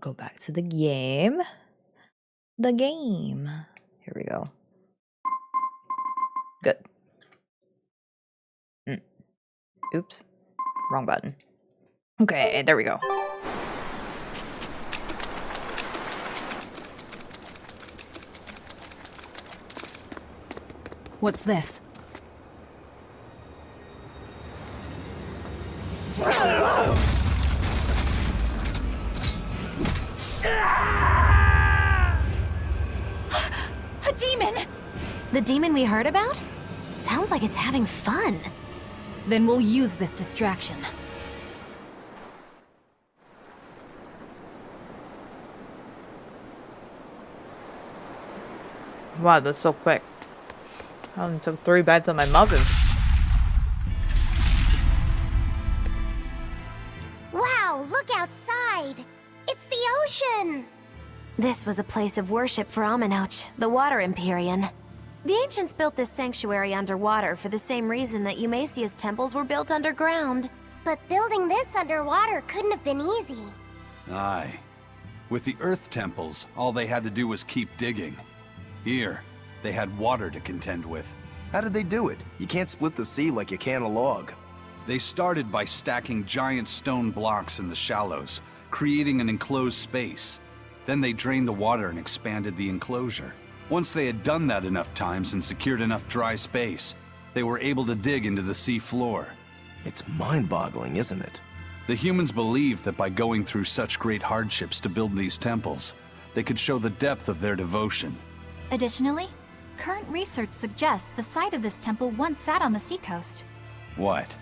Go back to the game. The game. Here we go. Good. Oops. Wrong button. Okay, there we go. What's this? A demon! The demon we heard about? Sounds like it's having fun. Then we'll use this distraction. Wow, that's so quick. I only took 3 bites of my muffin. Wow, look outside! It's the ocean! This was a place of worship for Amenoch, the Water Empyrean. The ancients built this sanctuary underwater for the same reason that Eumasia's temples were built underground. But building this underwater couldn't have been easy. Aye. With the Earth temples, all they had to do was keep digging. Here, they had water to contend with. How did they do it? You can't split the sea like you can a log. They started by stacking giant stone blocks in the shallows, creating an enclosed space. Then they drained the water and expanded the enclosure. Once they had done that enough times and secured enough dry space, they were able to dig into the sea floor. It's mind-boggling, isn't it? The humans believed that by going through such great hardships to build these temples, they could show the depth of their devotion. Additionally, current research suggests the site of this temple once sat on the seacoast. What?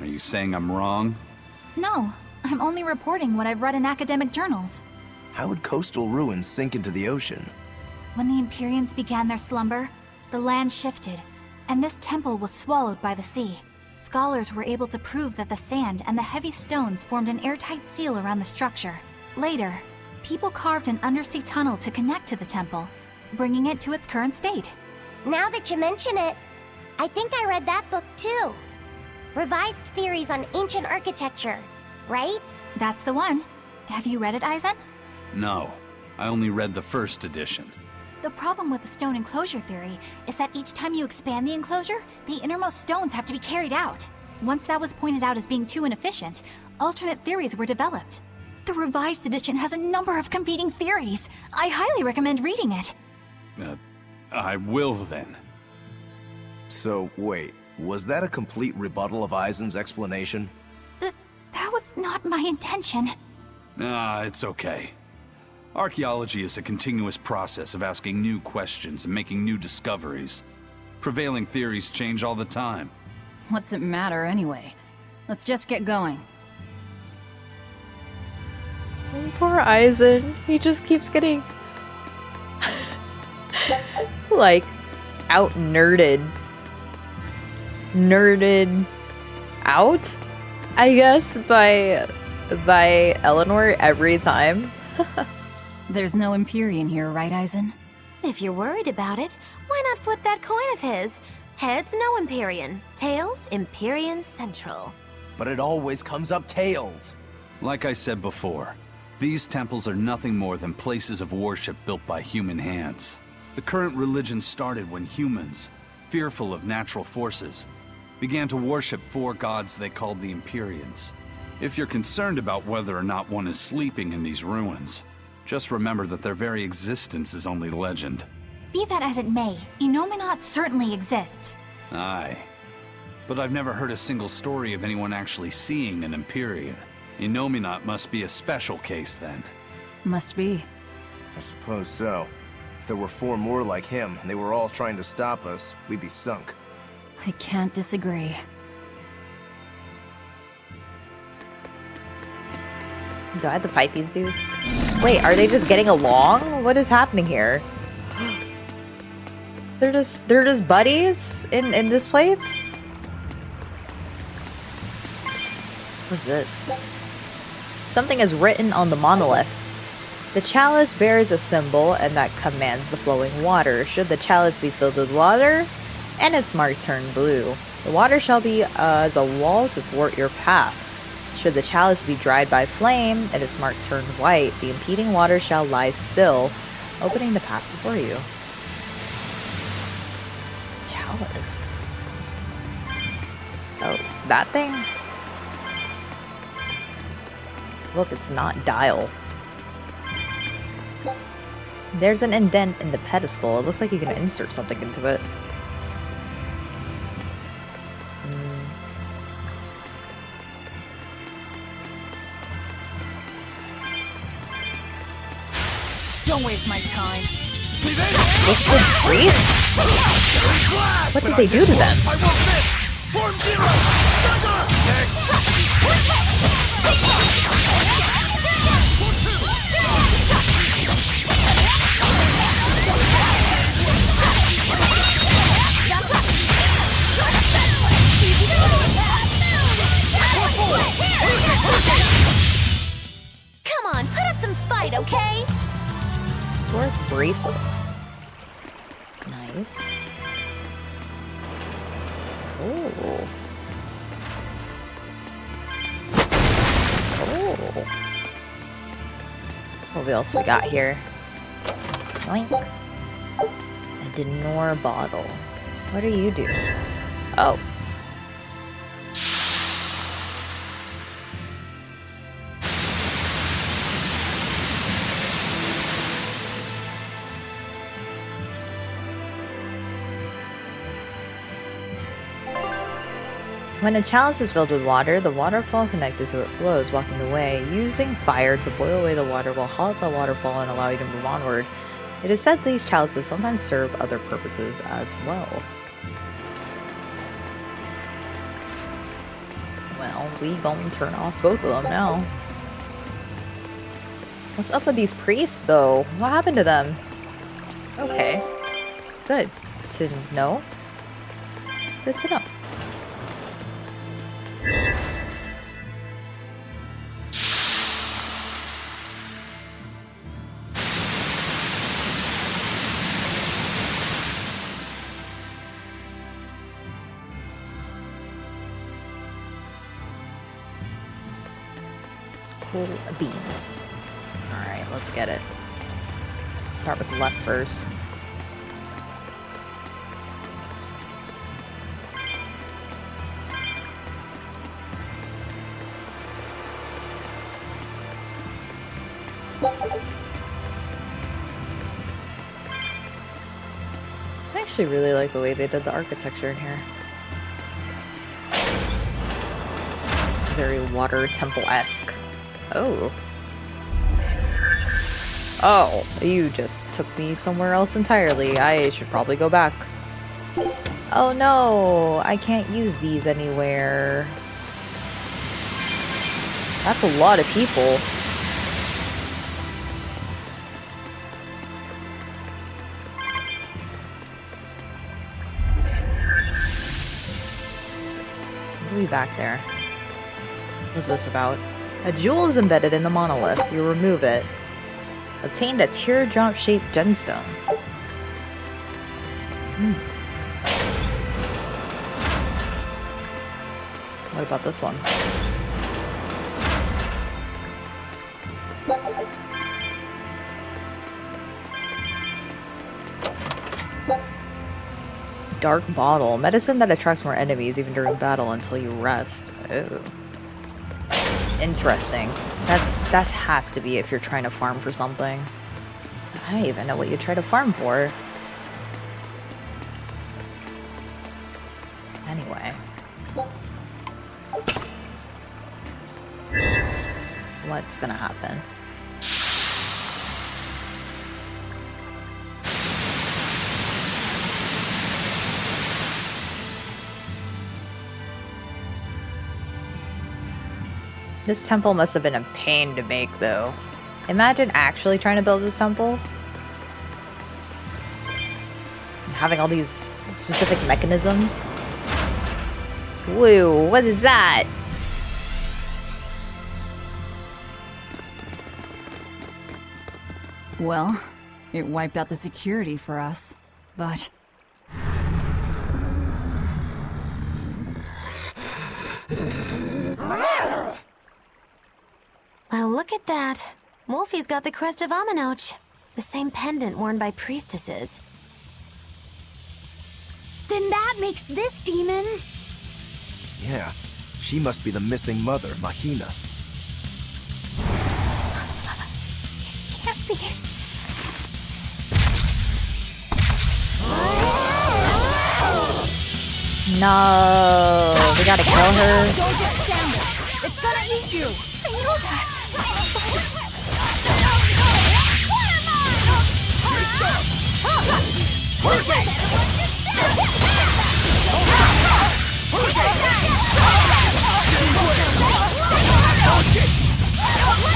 Are you saying I'm wrong? No, I'm only reporting what I've read in academic journals. How would coastal ruins sink into the ocean? When the Empyreans began their slumber, the land shifted, and this temple was swallowed by the sea. Scholars were able to prove that the sand and the heavy stones formed an airtight seal around the structure. Later, people carved an undersea tunnel to connect to the temple, bringing it to its current state. Now that you mention it, I think I read that book too. Revised Theories on Ancient Architecture, right? That's the one. Have you read it, Eizen? No, I only read the first edition. The problem with the stone enclosure theory is that each time you expand the enclosure, the innermost stones have to be carried out. Once that was pointed out as being too inefficient, alternate theories were developed. The revised edition has a number of competing theories. I highly recommend reading it. I will then. So, wait, was that a complete rebuttal of Eisen's explanation? That was not my intention. It's okay. Archaeology is a continuous process of asking new questions and making new discoveries. Prevailing theories change all the time. What's it matter anyway? Let's just get going. Poor Eizen. He just keeps getting like out-nerded. Nerded out, I guess, by Eleanor every time. There's no Empyrean here, right, Eizen? If you're worried about it, why not flip that coin of his? Heads, no Empyrean. Tails, Empyrean Central. But it always comes up tails. Like I said before, these temples are nothing more than places of worship built by human hands. The current religion started when humans, fearful of natural forces, began to worship 4 gods they called the Empyreans. If you're concerned about whether or not one is sleeping in these ruins, just remember that their very existence is only legend. Be that as it may, Enominat certainly exists. Aye. But I've never heard a single story of anyone actually seeing an Empyrean. Enominat must be a special case then. Must be. I suppose so. If there were 4 more like him, and they were all trying to stop us, we'd be sunk. I can't disagree. Do I have to fight these dudes? Wait, are they just getting along? What is happening here? They're just buddies in this place? What's this? Something is written on the monolith. The chalice bears a symbol and that commands the flowing water. Should the chalice be filled with water and its mark turn blue, the water shall be as a wall to thwart your path. Should the chalice be dried by flame and its mark turned white, the impeding water shall lie still, opening the path before you. Chalice. Oh, that thing? Look, it's not dial. There's an indent in the pedestal. It looks like you can insert something into it. Don't waste my time. Twisted Priest? What did they do to them? Come on, put up some fight, okay? Fourth bracelet. Nice. Oh. Oh. What else we got here? Yoink. A Denor bottle. What do you do? Oh. When a chalice is filled with water, the waterfall connected so it flows, blocking the way. Using fire to boil away the water will halt the waterfall and allow you to move onward. It is said these chalices sometimes serve other purposes as well. Well, we gonna turn off both of them now. What's up with these priests, though? What happened to them? Okay. Good to know. Good to know. Cool beans. Alright, let's get it. Start with the left first. I actually really like the way they did the architecture in here. Very water temple-esque. Oh. Oh, you just took me somewhere else entirely. I should probably go back. Oh no, I can't use these anywhere. That's a lot of people. What are we back there? What's this about? A jewel is embedded in the monolith. You remove it. Obtained a teardrop-shaped gemstone. What about this one? Dark bottle. Medicine that attracts more enemies even during battle until you rest. Ooh. Interesting. That has to be if you're trying to farm for something. I don't even know what you try to farm for. Anyway. What's gonna happen? This temple must have been a pain to make, though. Imagine actually trying to build this temple. And having all these specific mechanisms. Whoa, what is that? Well, it wiped out the security for us, but... Look at that. Wolfie's got the crest of Aminoch. The same pendant worn by priestesses. Then that makes this demon. Yeah, she must be the missing mother, Mahina. Can't be. No, we gotta kill her. Don't just stand there. It's gonna eat you. I know that.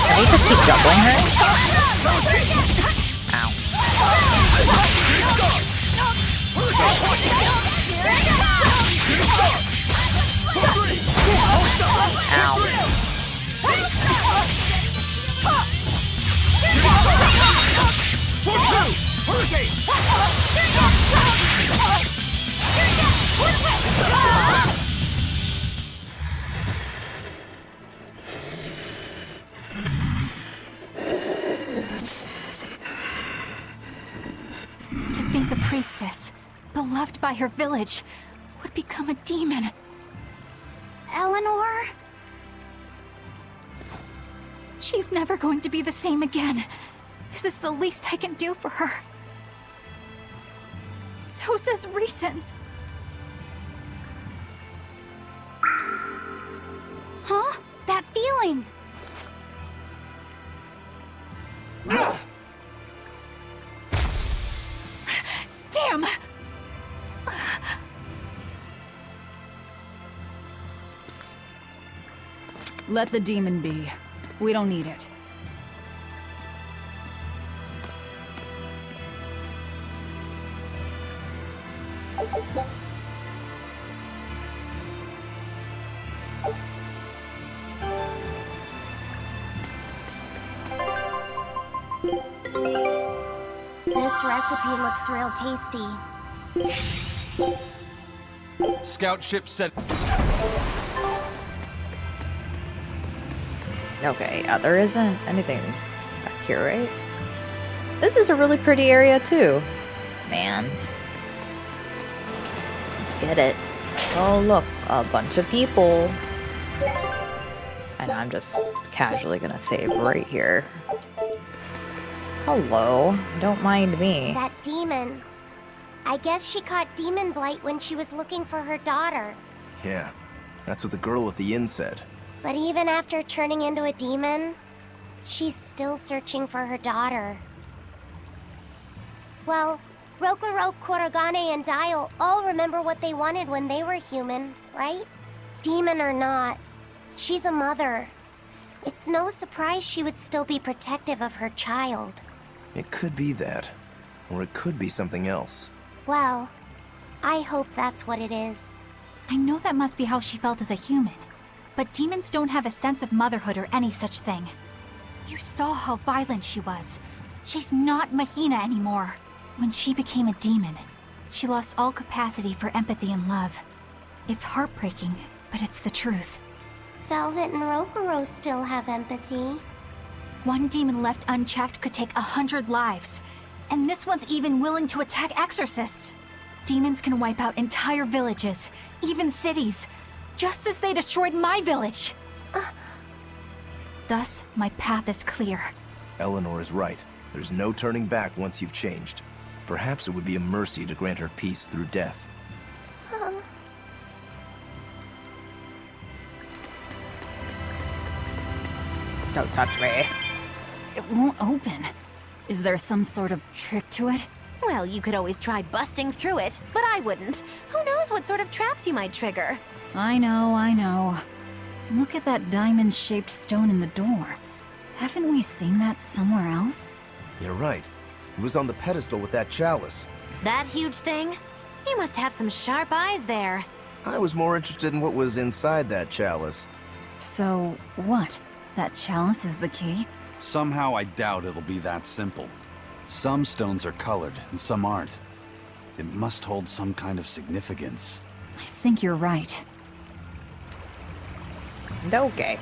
Can you just keep juggling her? Ow. To think a priestess, beloved by her village, would become a demon. Eleanor? She's never going to be the same again. This is the least I can do for her. So says reason. Huh? That feeling! Damn! Let the demon be. We don't need it. This recipe looks real tasty. Scout ship set. Okay, yeah, there isn't anything back here, right? This is a really pretty area too. Man. Let's get it. Oh look, a bunch of people. And I'm just casually gonna save right here. Hello, don't mind me. That demon. I guess she caught daemonblight when she was looking for her daughter. Yeah, that's what the girl at the inn said. But even after turning into a demon, she's still searching for her daughter. Well, Rokurok, Kurogane, and Dial all remember what they wanted when they were human, right? Demon or not, she's a mother. It's no surprise she would still be protective of her child. It could be that, or it could be something else. Well, I hope that's what it is. I know that must be how she felt as a human. But demons don't have a sense of motherhood or any such thing. You saw how violent she was. She's not Mahina anymore. When she became a demon, she lost all capacity for empathy and love. It's heartbreaking, but it's the truth. Velvet and Rokuro still have empathy. One demon left unchecked could take 100 lives. And this one's even willing to attack exorcists. Demons can wipe out entire villages, even cities, just as they destroyed my village. Thus, my path is clear. Eleanor is right. There's no turning back once you've changed. Perhaps it would be a mercy to grant her peace through death. Don't touch me. It won't open. Is there some sort of trick to it? Well, you could always try busting through it, but I wouldn't. Who knows what sort of traps you might trigger? I know. Look at that diamond-shaped stone in the door. Haven't we seen that somewhere else? You're right. It was on the pedestal with that chalice. That huge thing? You must have some sharp eyes there. I was more interested in what was inside that chalice. So, what? That chalice is the key? Somehow I doubt it'll be that simple. Some stones are colored and some aren't. It must hold some kind of significance. I think you're right. Okay.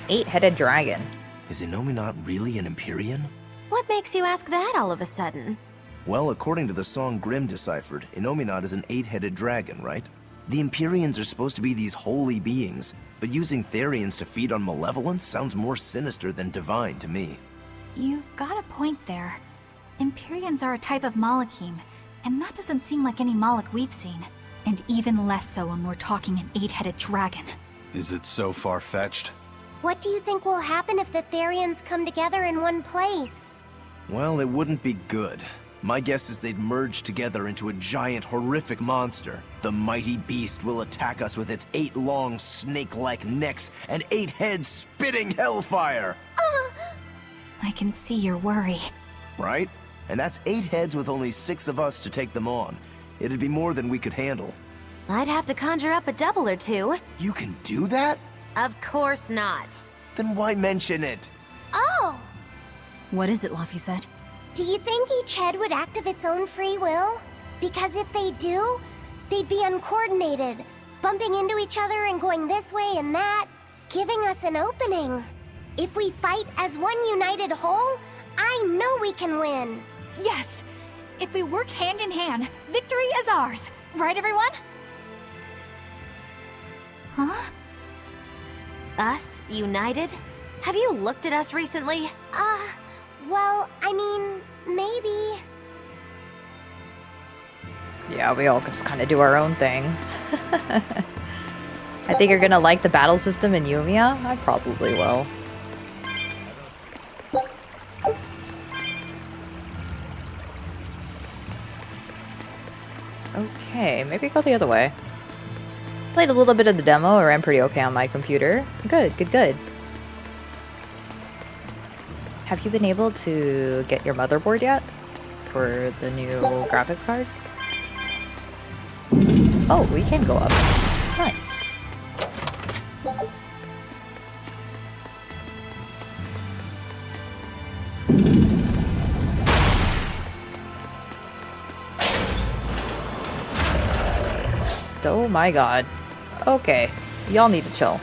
8-headed dragon. Is Innominat really an Empyrean? What makes you ask that all of a sudden? Well, according to the song Grimm deciphered, Innominat is an 8-headed dragon, right? The Empyreans are supposed to be these holy beings, but using Therians to feed on malevolence sounds more sinister than divine to me. You've got a point there. Empyreans are a type of Malachim, and that doesn't seem like any Malach we've seen. And even less so when we're talking an 8-headed dragon. Is it so far-fetched? What do you think will happen if the Therians come together in one place? Well, it wouldn't be good. My guess is they'd merge together into a giant, horrific monster. The mighty beast will attack us with its 8 long, snake-like necks and 8 heads spitting hellfire! I can see your worry. Right? And that's 8 heads with only 6 of us to take them on. It'd be more than we could handle. I'd have to conjure up a double or two. You can do that? Of course not. Then why mention it? Oh! What is it, Laphicet? Do you think each head would act of its own free will? Because if they do, they'd be uncoordinated, bumping into each other and going this way and that, giving us an opening. If we fight as one united whole, I know we can win. Yes! If we work hand in hand, victory is ours! Right, everyone? Huh? Us, united? Have you looked at us recently? Well, I mean, maybe. Yeah, we all just kind of do our own thing. I think you're gonna like the battle system in Yumiya? I probably will. Okay, maybe go the other way. Played a little bit of the demo, or I'm pretty okay on my computer. Good, good, good. Have you been able to get your motherboard yet? For the new graphics card? Oh, we can go up. Nice. Oh my god. Okay, y'all need to chill.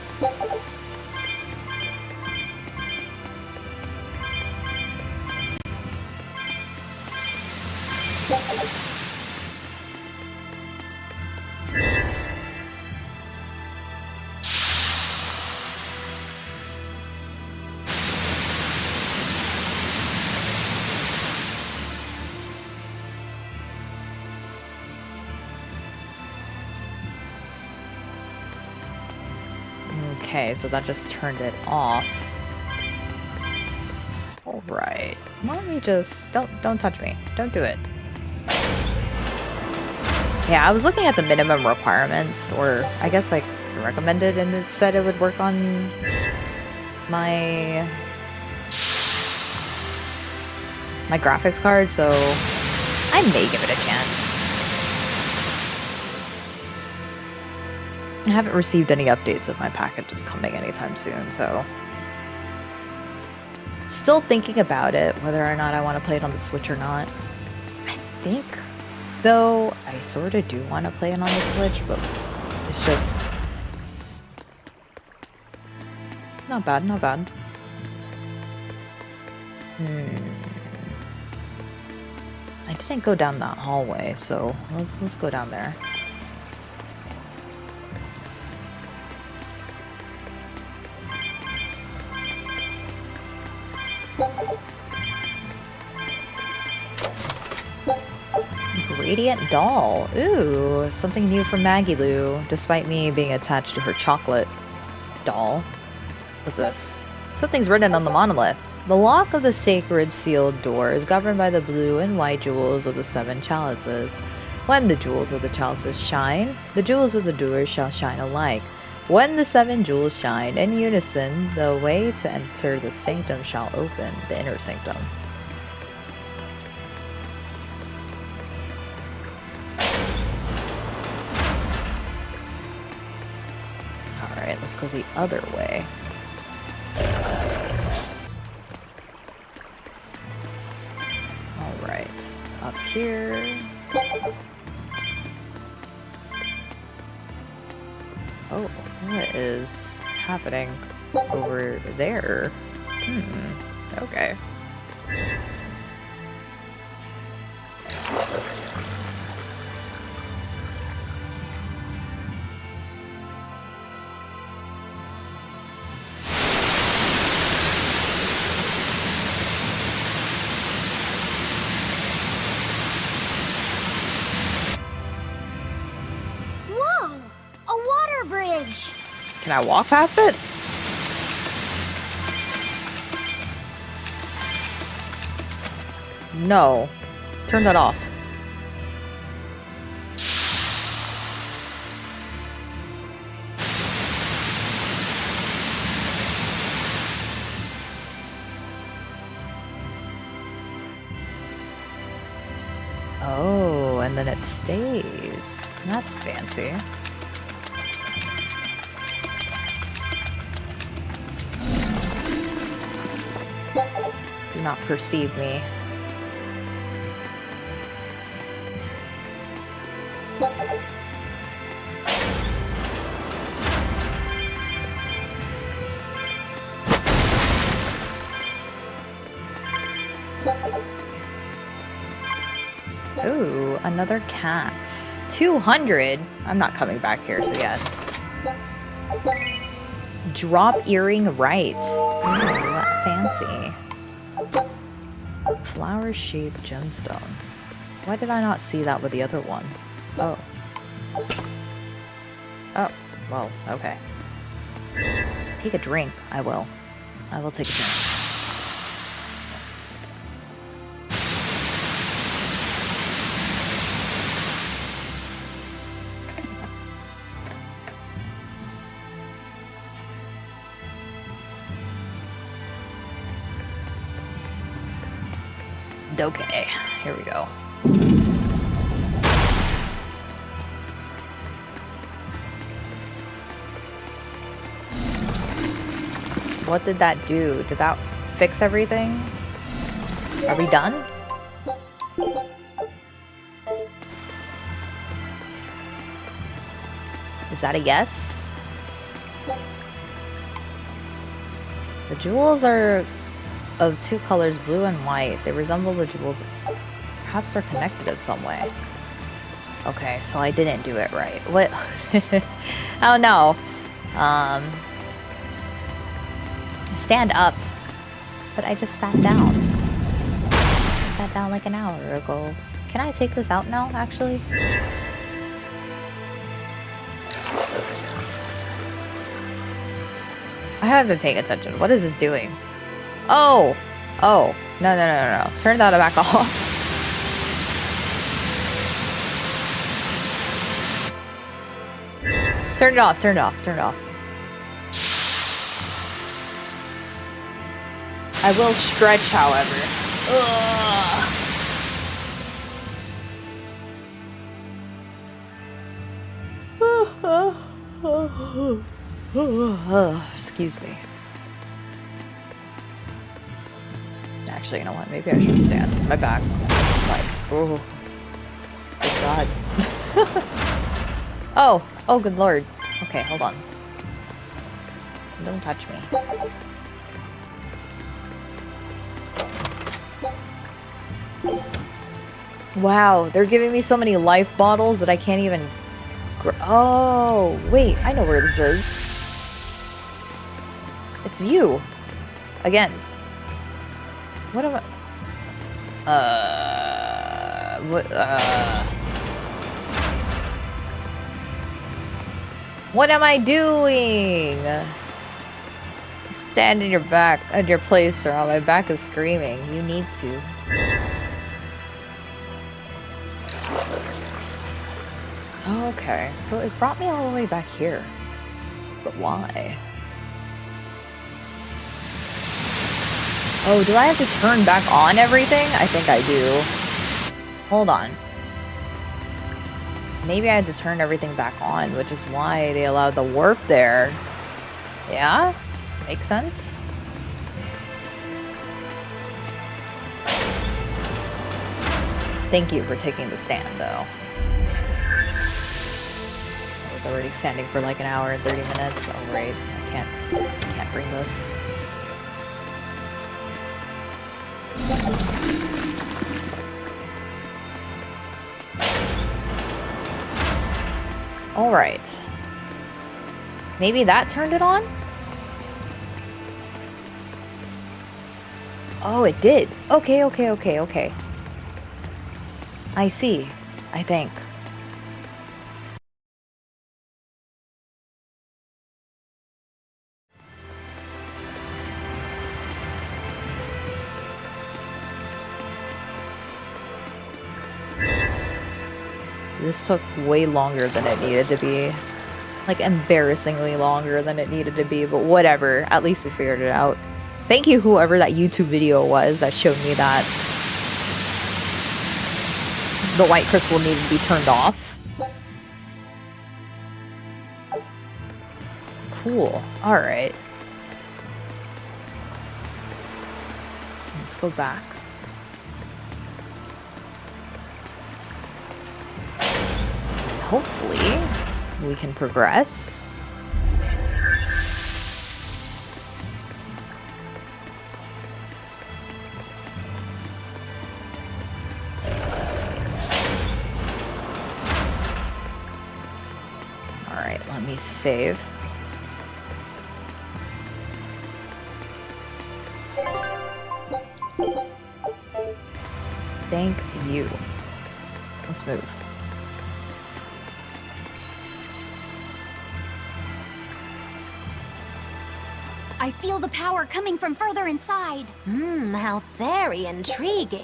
Okay, so that just turned it off. Alright. Let me just... Don't touch me. Don't do it. Yeah, I was looking at the minimum requirements, or I guess like recommended, and it said it would work on my graphics card, so I may give it a chance. I haven't received any updates of my packages coming anytime soon, so... Still thinking about it, whether or not I want to play it on the Switch or not. I think, though, I sort of do want to play it on the Switch, but it's just... Not bad, not bad. I didn't go down that hallway, so let's go down there. Radiant doll. Ooh, something new from Maggie Lou, despite me being attached to her chocolate doll. What's this? Something's written on the monolith. The lock of the sacred sealed door is governed by the blue and white jewels of the 7 chalices. When the jewels of the chalices shine, the jewels of the doors shall shine alike. When the 7 jewels shine in unison, the way to enter the sanctum shall open, the inner sanctum. Alright, let's go the other way. Alright, up here. Oh, what is happening over there? Okay. Whoa! A water bridge! Can I walk past it? No. Turn that off. Oh, and then it stays. That's fancy. Do not perceive me. Ooh, another cat. 200? I'm not coming back here, so yes. Drop earring right. Ooh, fancy. Flower-shaped gemstone. Why did I not see that with the other one? Oh. Oh, well, okay. Take a drink. I will. I will take a drink. Okay, here we go. What did that do? Did that fix everything? Are we done? Is that a yes? The jewels are of two colors, blue and white. They resemble the jewels. Perhaps they're connected in some way. Okay, so I didn't do it right. What? Oh no. Stand up. But I just sat down. I sat down like an hour ago. Can I take this out now, actually? I haven't been paying attention. What is this doing? Oh! Oh. No. Turn that back off. Turn it off, turn it off, turn it off. I will stretch, however. Excuse me. Actually, you know what? Maybe I should stand. My back is just like, oh. Good God. Oh, good Lord. Okay, hold on. Don't touch me. Wow, they're giving me so many life bottles that I can't even... Oh, wait, I know where this is. It's you. Again. What am I... What am I doing? Stand in your back, at your place, or my back is screaming. You need to. Okay, so it brought me all the way back here. But why? Oh, do I have to turn back on everything? I think I do. Hold on. Maybe I had to turn everything back on, which is why they allowed the warp there. Yeah? Makes sense? Thank you for taking the stand, though. I was already standing for like an hour and 30 minutes. Oh, right. I can't bring this. Alright. Maybe that turned it on? Oh, it did. Okay. I see. I think. This took way longer than it needed to be. Like, embarrassingly longer than it needed to be, but whatever. At least we figured it out. Thank you, whoever that YouTube video was that showed me that the white crystal needed to be turned off. Cool. Alright. Let's go back. And hopefully, we can progress. Alright, let me save. Thank you. Let's move. I feel the power coming from further inside. How very intriguing.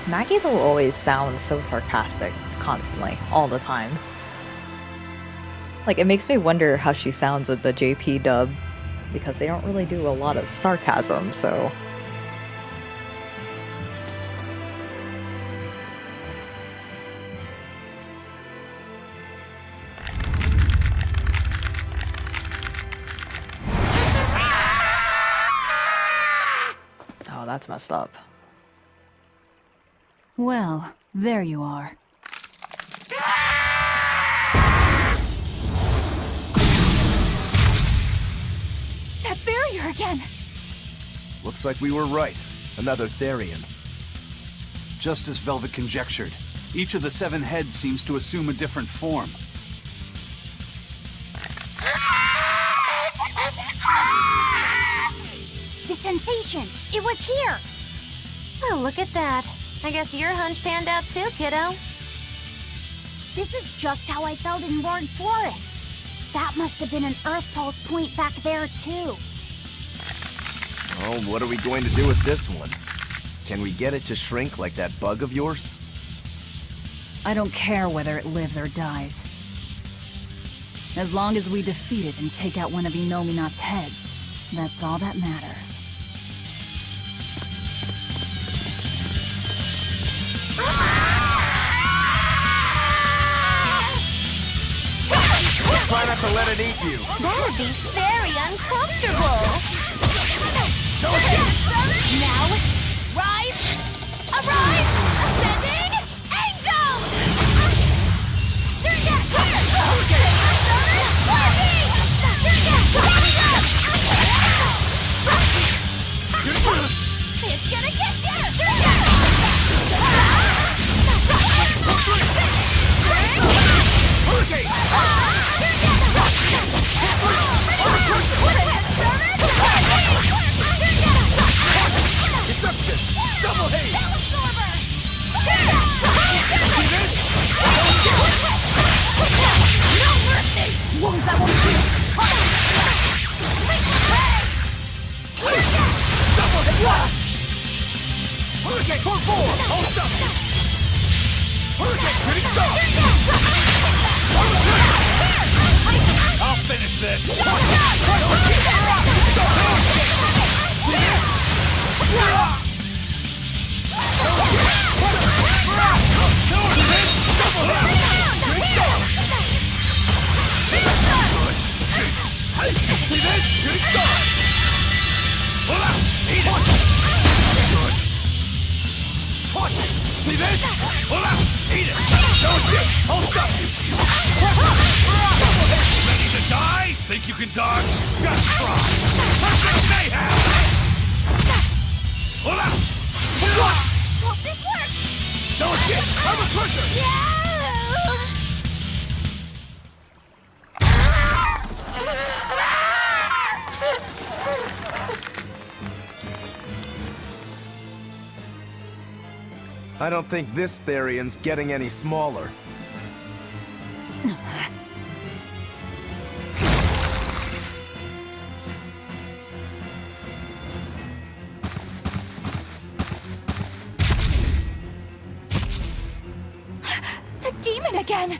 Maggie will always sound so sarcastic, constantly, all the time. Like, it makes me wonder how she sounds with the JP dub, because they don't really do a lot of sarcasm, so... Oh, that's messed up. Well, there you are. That barrier again! Looks like we were right. Another Therian. Just as Velvet conjectured, each of the 7 heads seems to assume a different form. The sensation! It was here! Oh, look at that. I guess your hunch panned out too, kiddo. This is just how I felt in Lord Forest. That must have been an Earth Pulse point back there, too. Oh, what are we going to do with this one? Can we get it to shrink like that bug of yours? I don't care whether it lives or dies. As long as we defeat it and take out one of Inominat's heads, that's all that matters. Try not to let it eat you. That'd be very uncomfortable. Now, rise! Arise! Ascending! Angel! It's gonna get you! Deception! Double haste! No mercy! Wounds that won't heal! Double hit! Hurricane, core 4! Hold stuff! Hurricane, critical stop! I'll finish this! See this? Eat it! can dodge? Just try! Perfect mayhem! Hold up! Hope this works! No shit! I'm a pusher! I don't think this Therian's getting any smaller. The demon again!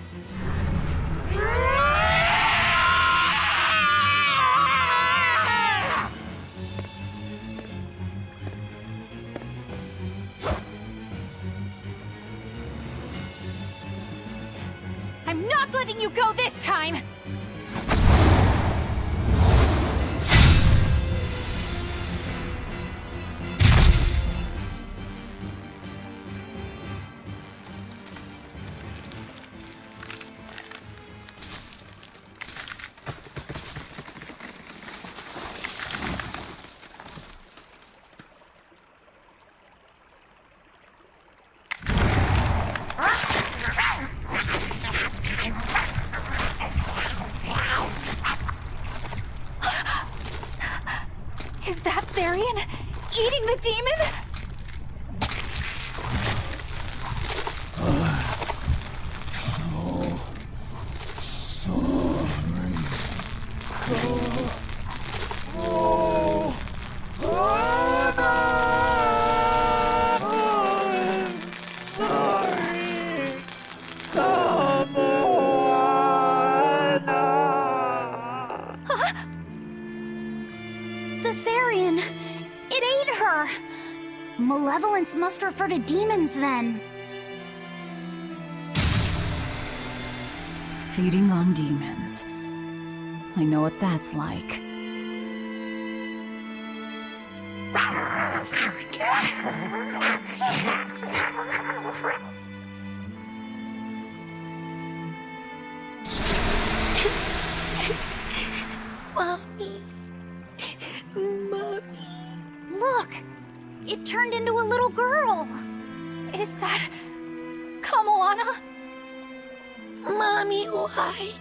I'm not letting you go this time! Is that Therian eating the demon? The Therian! It ate her! Malevolence must refer to demons then. Feeding on demons. I know what that's like. Mommy. Look! It turned into a little girl! Is that Kamoana? Mommy, why?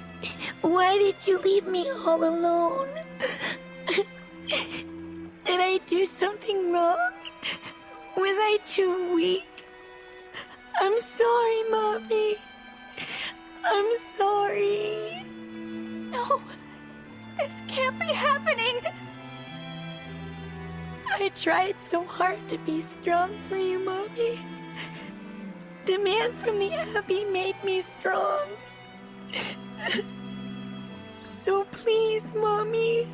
Why did you leave me all alone? Did I do something wrong? Was I too weak? I'm sorry, Mommy. I'm sorry. No! This can't be happening! I tried so hard to be strong for you, Mommy. The man from the Abbey made me strong. So please, Mommy,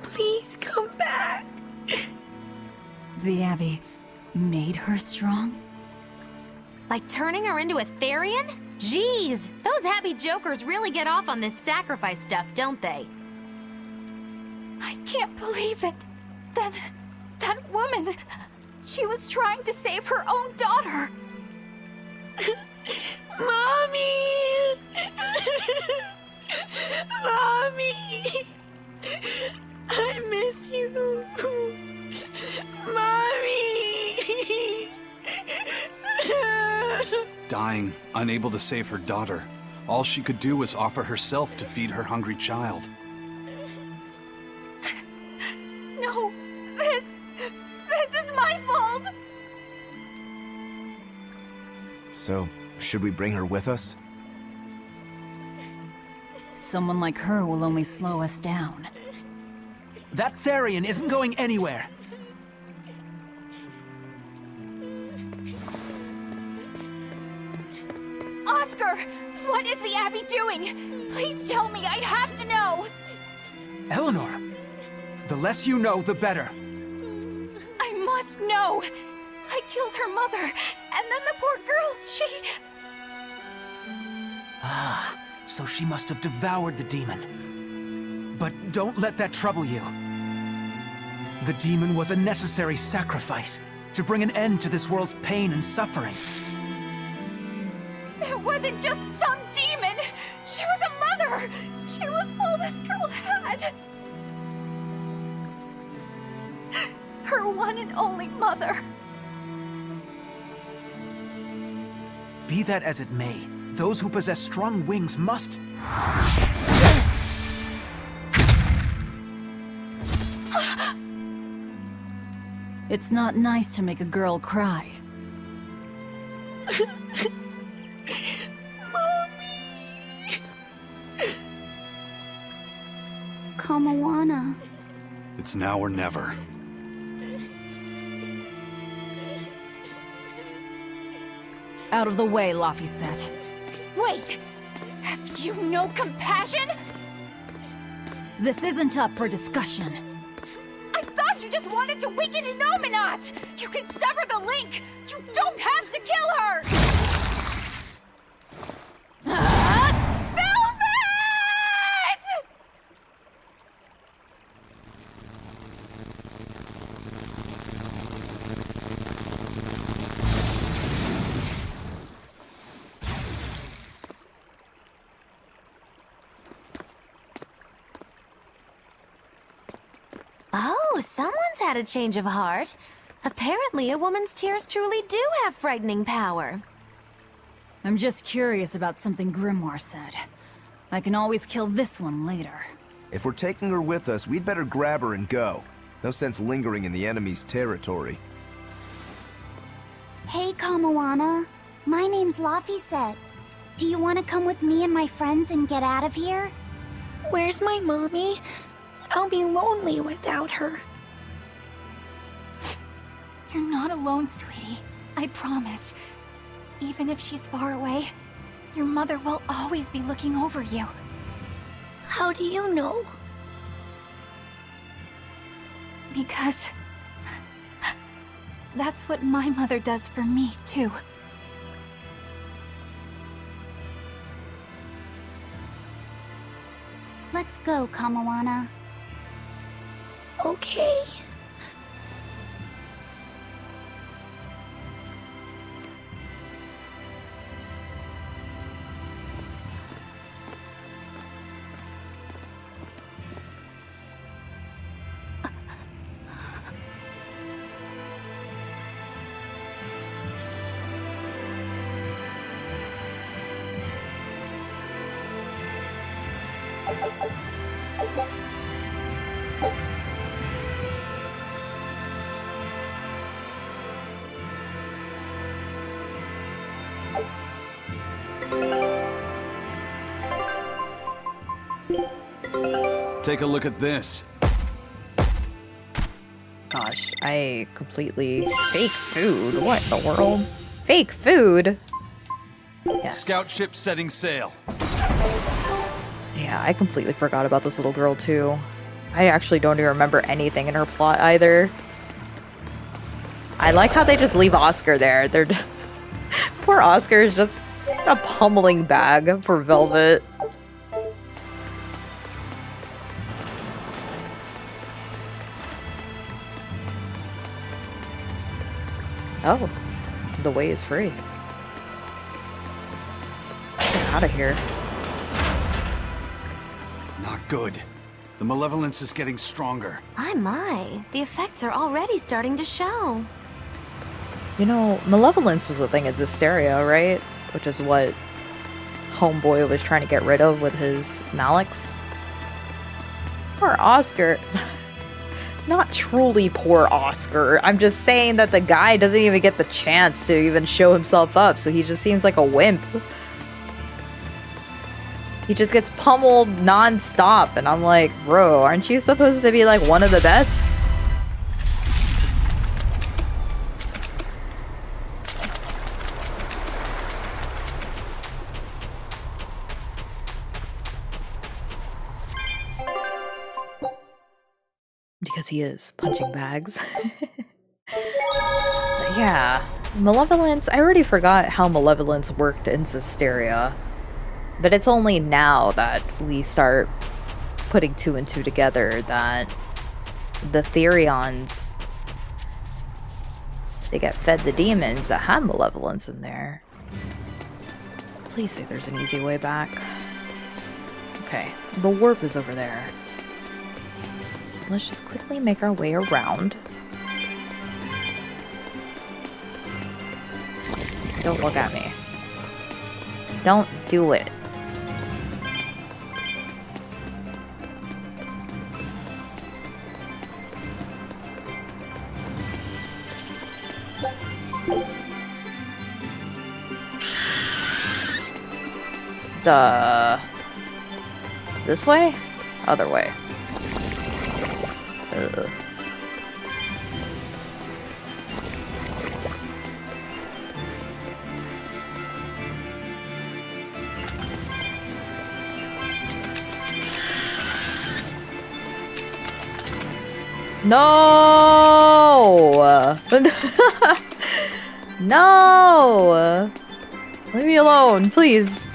please come back. The Abbey made her strong? By turning her into a Therian? Jeez, those happy jokers really get off on this sacrifice stuff, don't they? I can't believe it. Then, that woman, she was trying to save her own daughter. Mommy! Mommy! I miss you. Mommy! Dying, unable to save her daughter, all she could do was offer herself to feed her hungry child. No, this is my fault! So, should we bring her with us? Someone like her will only slow us down. That Therian isn't going anywhere. Oscar! What is the Abbey doing? Please tell me, I have to know! Eleanor, the less you know, the better. I must know! I killed her mother, and then the poor girl, she... Ah, so she must have devoured the demon. But don't let that trouble you. The demon was a necessary sacrifice to bring an end to this world's pain and suffering. It wasn't just some demon! She was a mother mother! She was all this girl had! Her one and only mother. Be that as it may, those who possess strong wings must... It's not nice to make a girl cry. Kamawana. It's now or never. Out of the way, Laphicet. Wait! Have you no compassion? This isn't up for discussion. I thought you just wanted to weaken Innominat! You can sever the link! You don't have to kill her! Velvet! Oh, someone's had a change of heart. Apparently, a woman's tears truly do have frightening power. I'm just curious about something Grimoire said. I can always kill this one later. If we're taking her with us, we'd better grab her and go. No sense lingering in the enemy's territory. Hey, Kamawana. My name's Laphicet. Do you want to come with me and my friends and get out of here? Where's my mommy? I'll be lonely without her. You're not alone, sweetie. I promise. Even if she's far away, your mother will always be looking over you. How do you know? Because... that's what my mother does for me, too. Let's go, Kamawana. Okay. Take a look at this. Gosh, I completely... Fake food? What in the world? Fake food? Yes. Scout ship setting sail. Yeah, I completely forgot about this little girl too. I actually don't even remember anything in her plot either. I like how they just leave Oscar there. They're... Poor Oscar is just a pummeling bag for Velvet. Oh, the way is free. Let's get out of here. Not good. The malevolence is getting stronger. My. The effects are already starting to show. You know, malevolence was a thing in Zestiria, right? Which is what Homeboy was trying to get rid of with his Malix. Poor Oscar. Not truly poor Oscar. I'm just saying that the guy doesn't even get the chance to even show himself up, so he just seems like a wimp. He just gets pummeled non-stop, and I'm like, bro, aren't you supposed to be like one of the best? Because he is punching bags. Yeah, malevolence. I already forgot how malevolence worked in Zestiria. But it's only now that we start putting two and two together that the Therions, they get fed the demons that have malevolence in there. Please say there's an easy way back. Okay, the warp is over there. So let's just quickly make our way around. Don't look at me. Don't do it. This way? Other way. No! No! Leave me alone, please.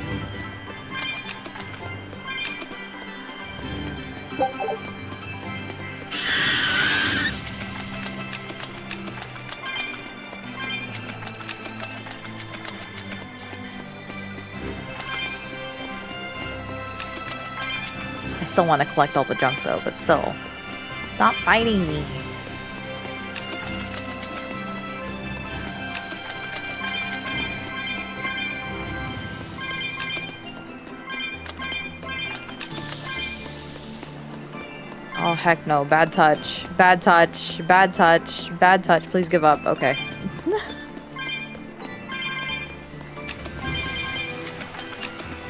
I still want to collect all the junk though, but still. Stop fighting me. Oh heck no, bad touch. Bad touch. Bad touch. Bad touch. Please give up. Okay.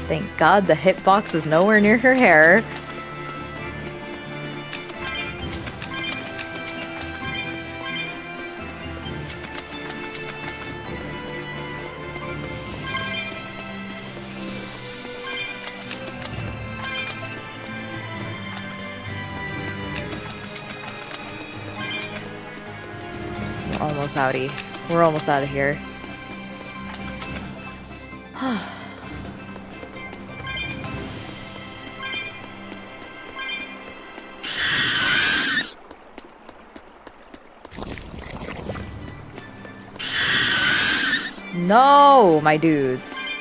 Thank God the hitbox is nowhere near her hair. We're almost outie. We're almost out of here. No, my dudes.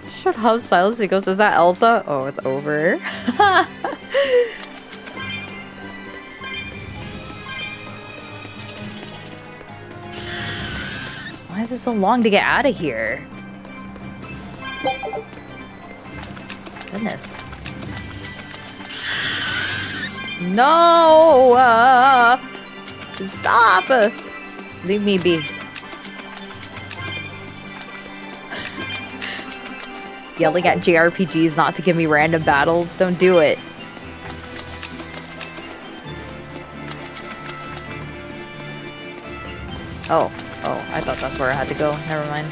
Shut up, Silas. He goes, is that Elsa? Oh, it's over. Why is it so long to get out of here? Goodness. No! Stop! Leave me be. Yelling at JRPGs not to give me random battles. Don't do it. Oh, I thought that's where I had to go. Never mind.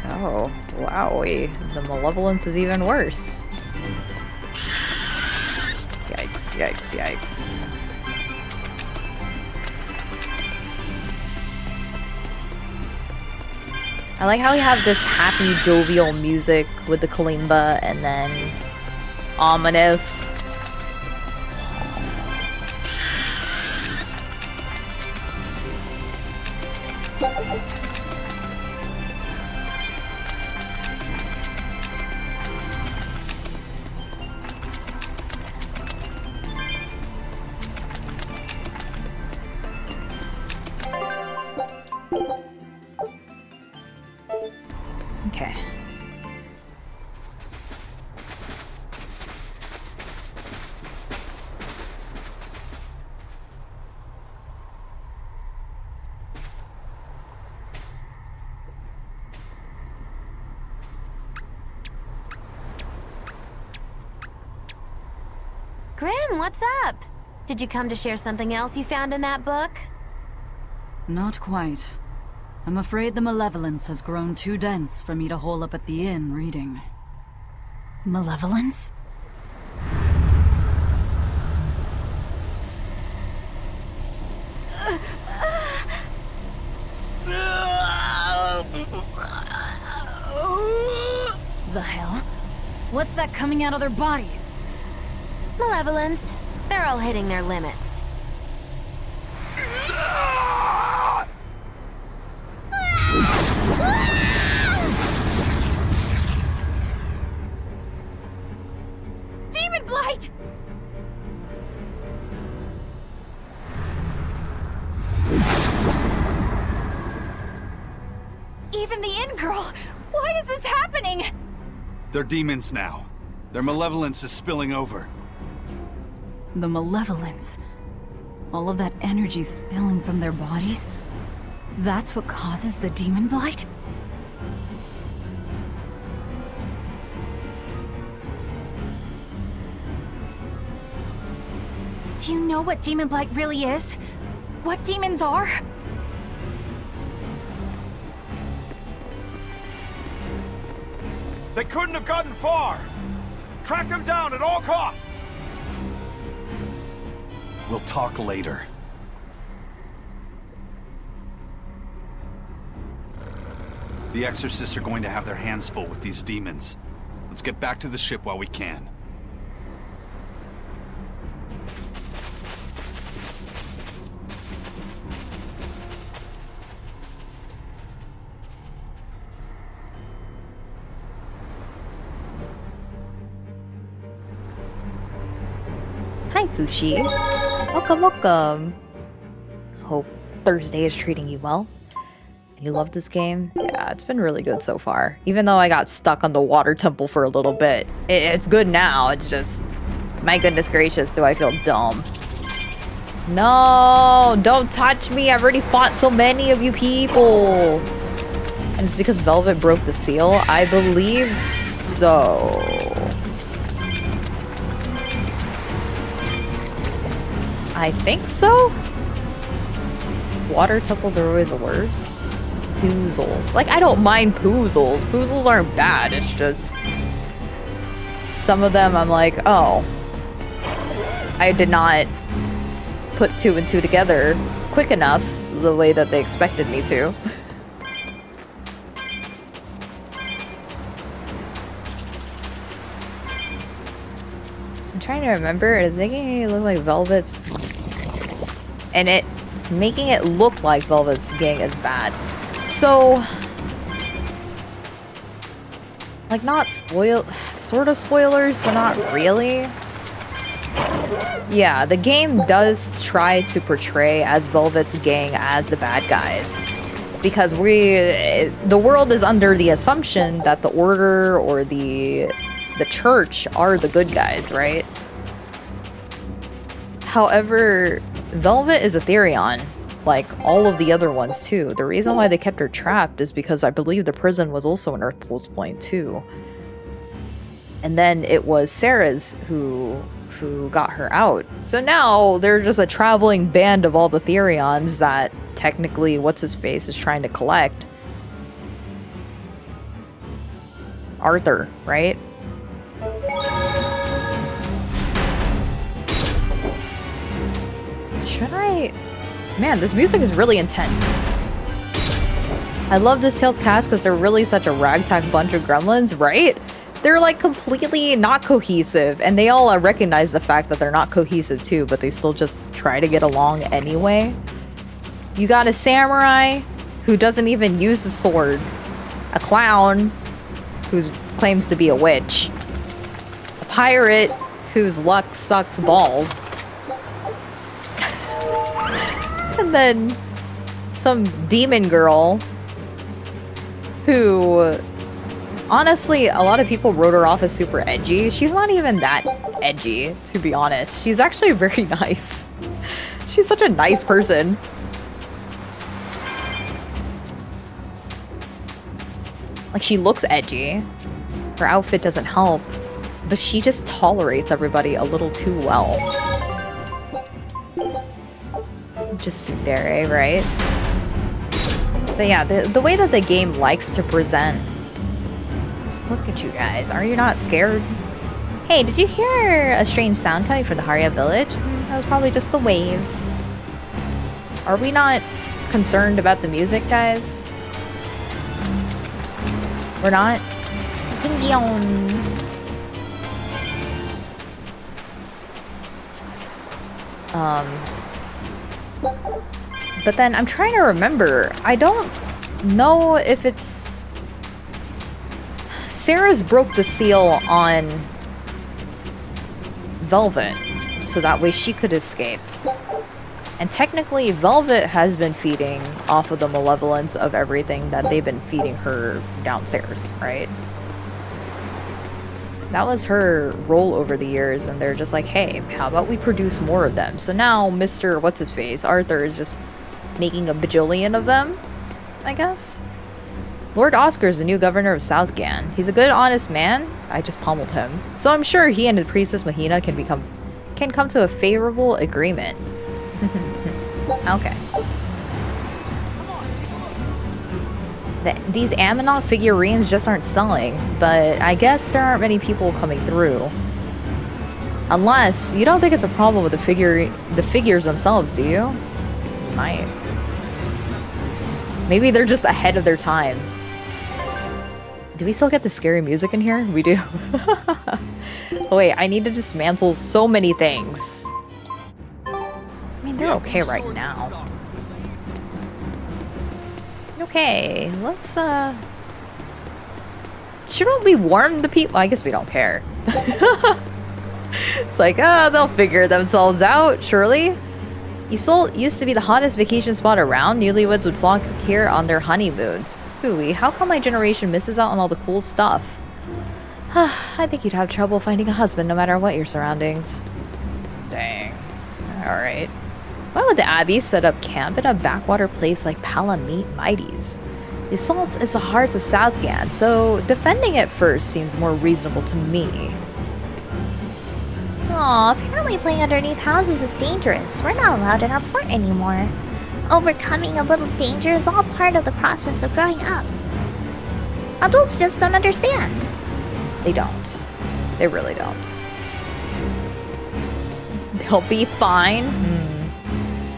Oh, wowie. The malevolence is even worse. Yikes, yikes, yikes. I like how we have this happy, jovial music with the kalimba and then ominous. Okay. Grim, what's up? Did you come to share something else you found in that book? Not quite. I'm afraid the malevolence has grown too dense for me to hole up at the inn reading. Malevolence? The hell? What's that coming out of their bodies? Malevolence. They're all hitting their limits. girl! Why is this happening? They're demons now. Their malevolence is spilling over. The malevolence. All of that energy spilling from their bodies? That's what causes the daemonblight? Do you know what daemonblight really is? What demons are? They couldn't have gotten far. Track them down at all costs. We'll talk later. The Exorcists are going to have their hands full with these demons. Let's get back to the ship while we can. Hi, Fushi. Welcome, welcome. Hope Thursday is treating you well. You love this game? Yeah, it's been really good so far. Even though I got stuck on the water temple for a little bit. It's good now, it's just... My goodness gracious, do I feel dumb. No, don't touch me. I've already fought so many of you people. And it's because Velvet broke the seal? I believe so. I think so? Water temples are always the worst. Poozles. Like, I don't mind poozles. Poozles aren't bad, it's just... Some of them I'm like, oh. I did not put 2 and 2 together quick enough the way that they expected me to. I'm trying to remember, it's making it look like Velvet's... And it's making it look like Velvet's gang is bad. So... Like, not sort of spoilers, but not really. Yeah, the game does try to portray as Velvet's gang as the bad guys. Because the world is under the assumption that the Order or the Church are the good guys, right? However, Velvet is Ethereon, like all of the other ones too. The reason why they kept her trapped is because I believe the prison was also an Earth Pulse point too. And then it was Sarah's who got her out. So now they're just a traveling band of all the Therions that technically What's-His-Face is trying to collect. Arthur, right? Should I... Man, this music is really intense. I love this Tales cast because they're really such a ragtag bunch of gremlins, right? They're like completely not cohesive, and they all recognize the fact that they're not cohesive too, but they still just try to get along anyway. You got a samurai who doesn't even use a sword, a clown who claims to be a witch, a pirate whose luck sucks balls, and then some demon girl who... Honestly, a lot of people wrote her off as super edgy. She's not even that edgy, to be honest. She's actually very nice. She's such a nice person. Like, she looks edgy. Her outfit doesn't help. But she just tolerates everybody a little too well. Just tsundere, right? But yeah, the way that the game likes to present... Look at you guys. Are you not scared? Hey, did you hear a strange sound coming from the Haria village? That was probably just the waves. Are we not concerned about the music, guys? We're not? But then I'm trying to remember. I don't know if it's... Sarah's broke the seal on Velvet, so that way she could escape. And technically, Velvet has been feeding off of the malevolence of everything that they've been feeding her downstairs, right? That was her role over the years, and they're just like, hey, how about we produce more of them? So now Mr. What's-His-Face, Arthur, is just making a bajillion of them, I guess? Lord Oscar's the new governor of South Gan. He's a good, honest man. I just pummeled him. So I'm sure he and the Priestess Mahina can come to a favorable agreement. Okay. These Ammonok figurines just aren't selling, but I guess there aren't many people coming through. Unless, you don't think it's a problem with the figures themselves, do you? Might. Maybe they're just ahead of their time. Do we still get the scary music in here? We do. Oh wait, I need to dismantle so many things. I mean, they're okay right now. Okay, let's, shouldn't we warn the people? I guess we don't care. It's like, they'll figure themselves out, surely. Iseult used to be the hottest vacation spot around. Newlyweds would flock here on their honeymoons. Hooey, how come my generation misses out on all the cool stuff? I think you'd have trouble finding a husband no matter what your surroundings. Dang. Alright. Why would the Abbey set up camp in a backwater place like Palamute Mighties? Iseult is the heart of South Gan, so defending it first seems more reasonable to me. Aw, apparently playing underneath houses is dangerous. We're not allowed in our fort anymore. Overcoming a little danger is all part of the process of growing up. Adults just don't understand. They don't. They really don't. They'll be fine.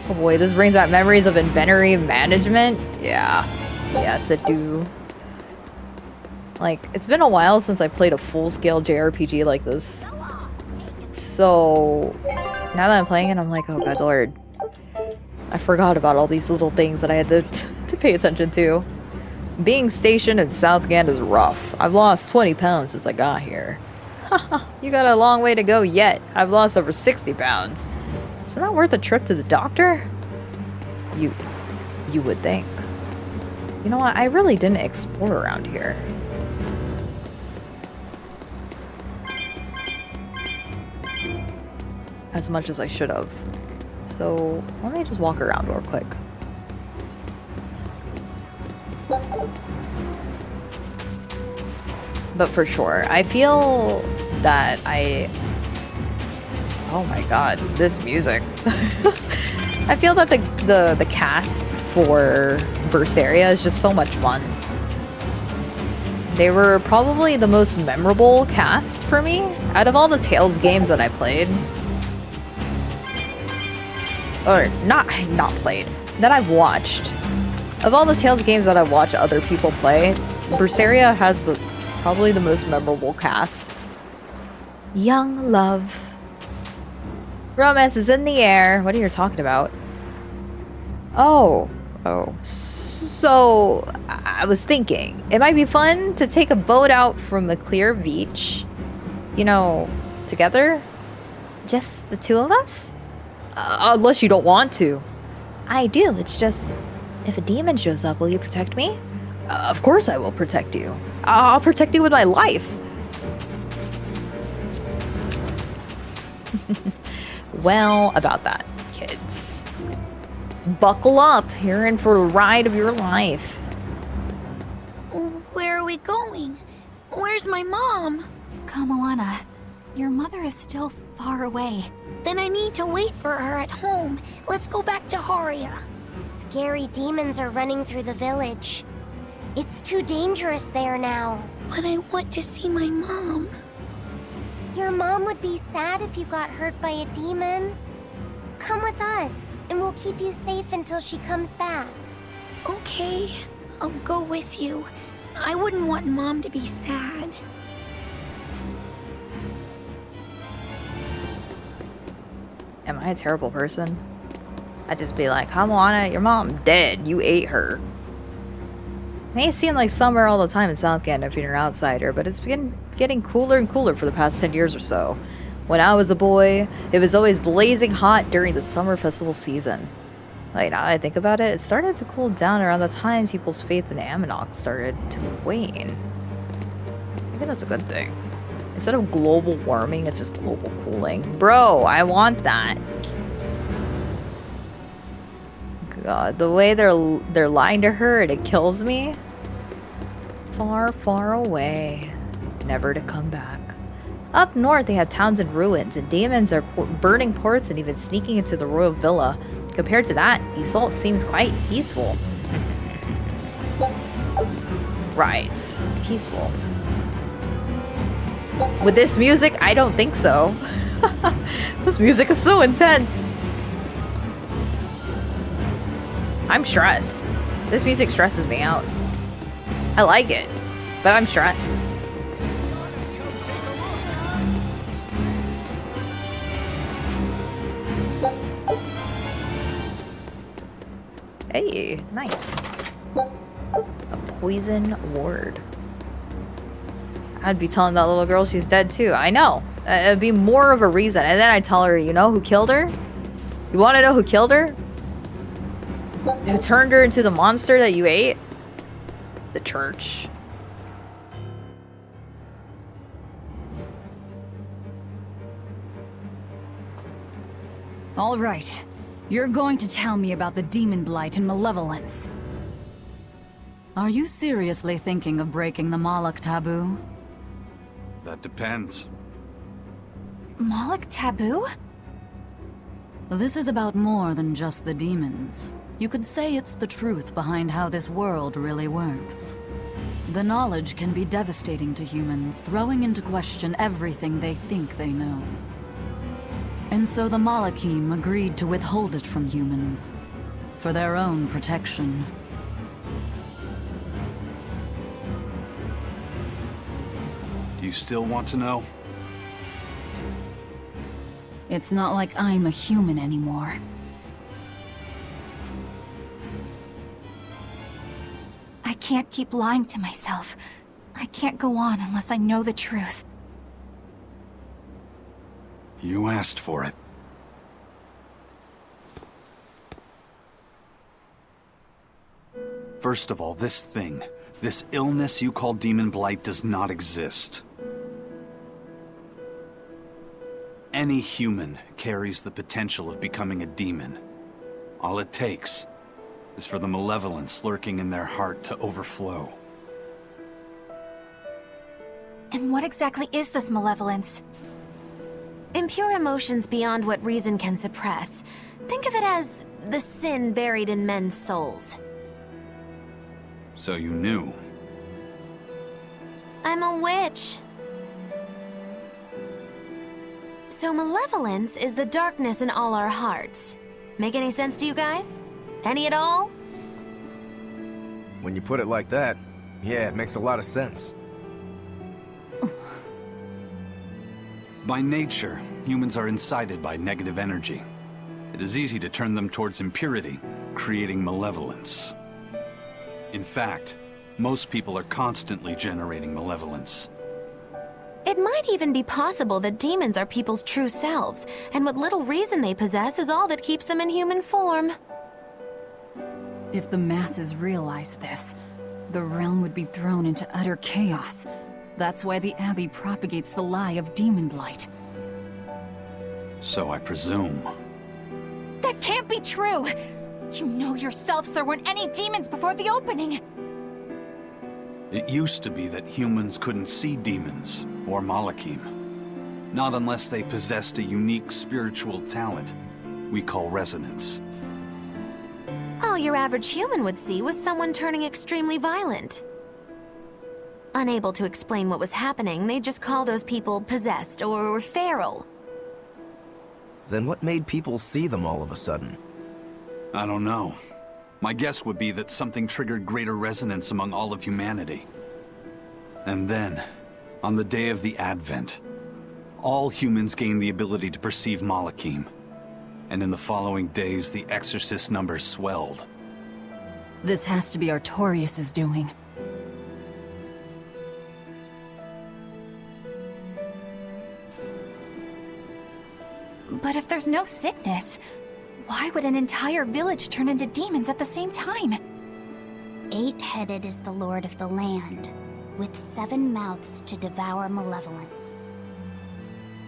Oh boy, this brings back memories of inventory management. Yeah. Yes, it do. Like, it's been a while since I played a full-scale JRPG like this. So, now that I'm playing it, I'm like, oh god lord. I forgot about all these little things that I had to pay attention to. Being stationed in South Gan is rough. I've lost 20 pounds since I got here. Haha, you got a long way to go yet. I've lost over 60 pounds. Is it not worth a trip to the doctor? You would think. You know what? I really didn't explore around here. As much as I should have. So, let me just walk around real quick. But for sure, I feel that oh my god, this music. I feel that the cast for Berseria is just so much fun. They were probably the most memorable cast for me out of all the Tales games that I played. Or not played, that I've watched. Of all the Tales games that I've watched other people play, Berseria has probably the most memorable cast. Young love. Romance is in the air. What are you talking about? Oh. So, I was thinking, it might be fun to take a boat out from a clear beach. You know, together? Just the two of us? Unless you don't want to. I do, it's just, if a demon shows up, will you protect me? Of course I will protect you. I'll protect you with my life. Well, about that, kids. Buckle up, you're in for the ride of your life. Where are we going? Where's my mom? Kamoana, your mother is still far away. Then I need to wait for her at home. Let's go back to Haria. Scary demons are running through the village. It's too dangerous there now. But I want to see my mom. Your mom would be sad if you got hurt by a demon. Come with us, and we'll keep you safe until she comes back. Okay, I'll go with you. I wouldn't want Mom to be sad. Am I a terrible person? I'd just be like, come on, your mom dead. You ate her. It may seem like summer all the time in South Gan if you're an outsider, but it's been getting cooler and cooler for the past 10 years or so. When I was a boy, it was always blazing hot during the summer festival season. Like, now that I think about it, it started to cool down around the time people's faith in Ammonok started to wane. Maybe that's a good thing. Instead of global warming, it's just global cooling. Bro, I want that. God, the way they're lying to her and it kills me. Far, far away. Never to come back. Up north, they have towns in ruins, and demons are burning ports and even sneaking into the royal villa. Compared to that, Isolde seems quite peaceful. Right. Peaceful. With this music, I don't think so. This music is so intense. I'm stressed. This music stresses me out. I like it, but I'm stressed. Hey, nice. A poison ward. I'd be telling that little girl she's dead too. I know. It'd be more of a reason. And then I'd tell her, you know who killed her? You want to know who killed her? Who turned her into the monster that you ate? The church. All right. You're going to tell me about the daemonblight and malevolence. Are you seriously thinking of breaking the Moloch taboo? That depends. Moloch taboo? This is about more than just the demons. You could say it's the truth behind how this world really works. The knowledge can be devastating to humans, throwing into question everything they think they know. And so the Malachim agreed to withhold it from humans, for their own protection. Do you still want to know? It's not like I'm a human anymore. I can't keep lying to myself. I can't go on unless I know the truth. You asked for it. First of all, this thing, this illness you call daemonblight does not exist. Any human carries the potential of becoming a demon. All it takes is for the malevolence lurking in their heart to overflow. And what exactly is this malevolence? Impure emotions beyond what reason can suppress. Think of it as the sin buried in men's souls. So you knew. I'm a witch. So malevolence is the darkness in all our hearts. Make any sense to you guys? Any at all? When you put it like that, yeah, it makes a lot of sense. By nature, humans are incited by negative energy. It is easy to turn them towards impurity, creating malevolence. In fact, most people are constantly generating malevolence. It might even be possible that demons are people's true selves, and what little reason they possess is all that keeps them in human form. If the masses realize this, the realm would be thrown into utter chaos. That's why the Abbey propagates the lie of daemonblight. So I presume. That can't be true! You know yourselves there weren't any demons before the opening! It used to be that humans couldn't see demons, or Malachim. Not unless they possessed a unique spiritual talent we call resonance. All your average human would see was someone turning extremely violent. Unable to explain what was happening, they just call those people possessed or feral. Then what made people see them all of a sudden? I don't know. My guess would be that something triggered greater resonance among all of humanity. And then, on the day of the Advent, all humans gained the ability to perceive Malachim. And in the following days, the exorcist numbers swelled. This has to be Artorius' doing. But if there's no sickness, why would an entire village turn into demons at the same time? 8-headed is the lord of the land, with 7 mouths to devour malevolence.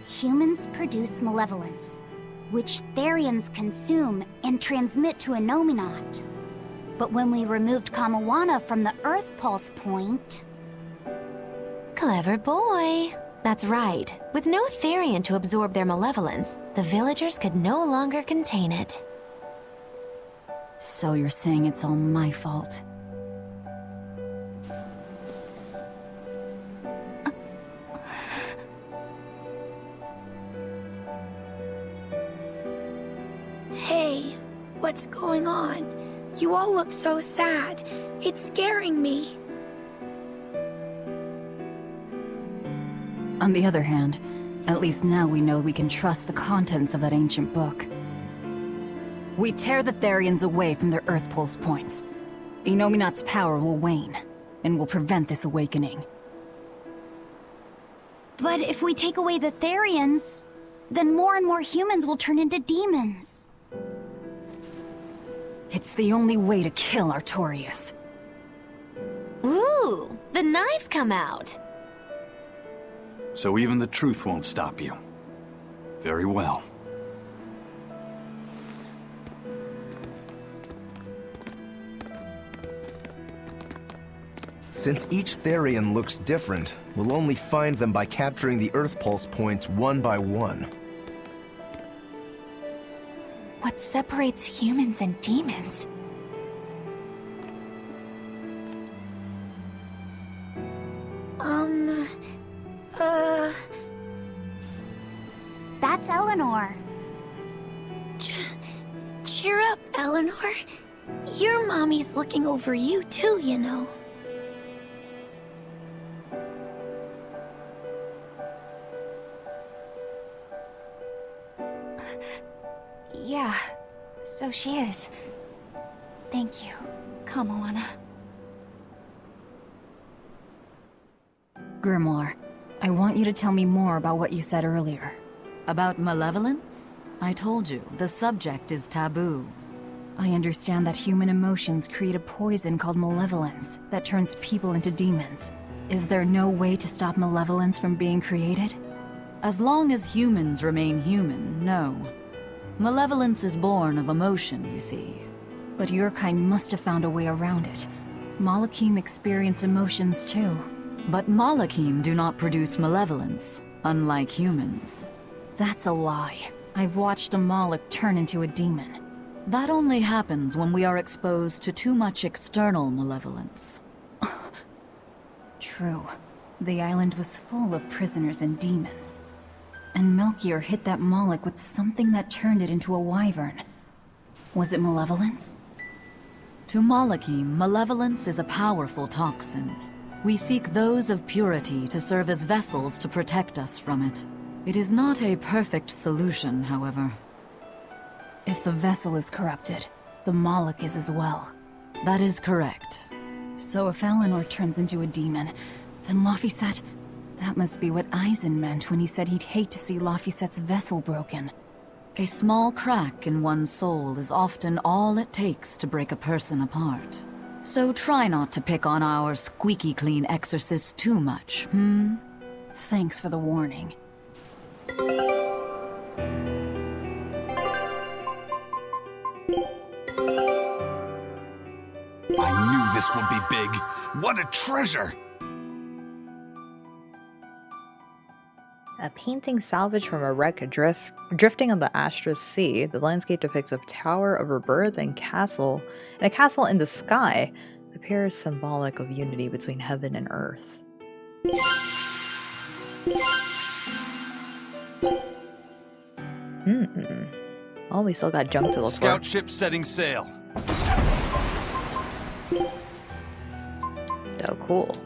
Humans produce malevolence, which Therians consume and transmit to Innominat. But when we removed Kamawana from the Earth Pulse point... Clever boy. That's right. With no Therian to absorb their malevolence, the villagers could no longer contain it. So you're saying it's all my fault? Hey, what's going on? You all look so sad. It's scaring me. On the other hand, at least now we know we can trust the contents of that ancient book. We tear the Therians away from their Earth Pulse points. Innominat's power will wane, and will prevent this awakening. But if we take away the Therians, then more and more humans will turn into demons. It's the only way to kill Artorias. Ooh, the knives come out. So even the truth won't stop you. Very well. Since each Therian looks different, we'll only find them by capturing the Earth Pulse points one by one. What separates humans and demons? That's Eleanor. Cheer up, Eleanor. Your mommy's looking over you too, you know. Yeah, so she is. Thank you, Kamawana. Grimoire, I want you to tell me more about what you said earlier. About malevolence? I told you, the subject is taboo. I understand that human emotions create a poison called malevolence that turns people into demons. Is there no way to stop malevolence from being created? As long as humans remain human, no. Malevolence is born of emotion, you see. But your kind must have found a way around it. Malakim experience emotions too. But Malakim do not produce malevolence, unlike humans. That's a lie. I've watched a Malak turn into a demon. That only happens when we are exposed to too much external malevolence. True. The island was full of prisoners and demons. And Melchior hit that Malak with something that turned it into a wyvern. Was it malevolence? To Malakim, malevolence is a powerful toxin. We seek those of purity to serve as vessels to protect us from it. It is not a perfect solution, however. If the vessel is corrupted, the Malak is as well. That is correct. So if Eleanor turns into a demon, then Laphicet... That must be what Eizen meant when he said he'd hate to see Laphicet's vessel broken. A small crack in one's soul is often all it takes to break a person apart. So try not to pick on our squeaky clean exorcist too much, Thanks for the warning. I knew this would be big. What a treasure! A painting salvaged from a wreck drifting on the Astra's sea. The landscape depicts a tower of rebirth and a castle in the sky. The pair is symbolic of unity between heaven and earth. Oh, we still got junk to look for. Scout ship setting sail. Oh, cool.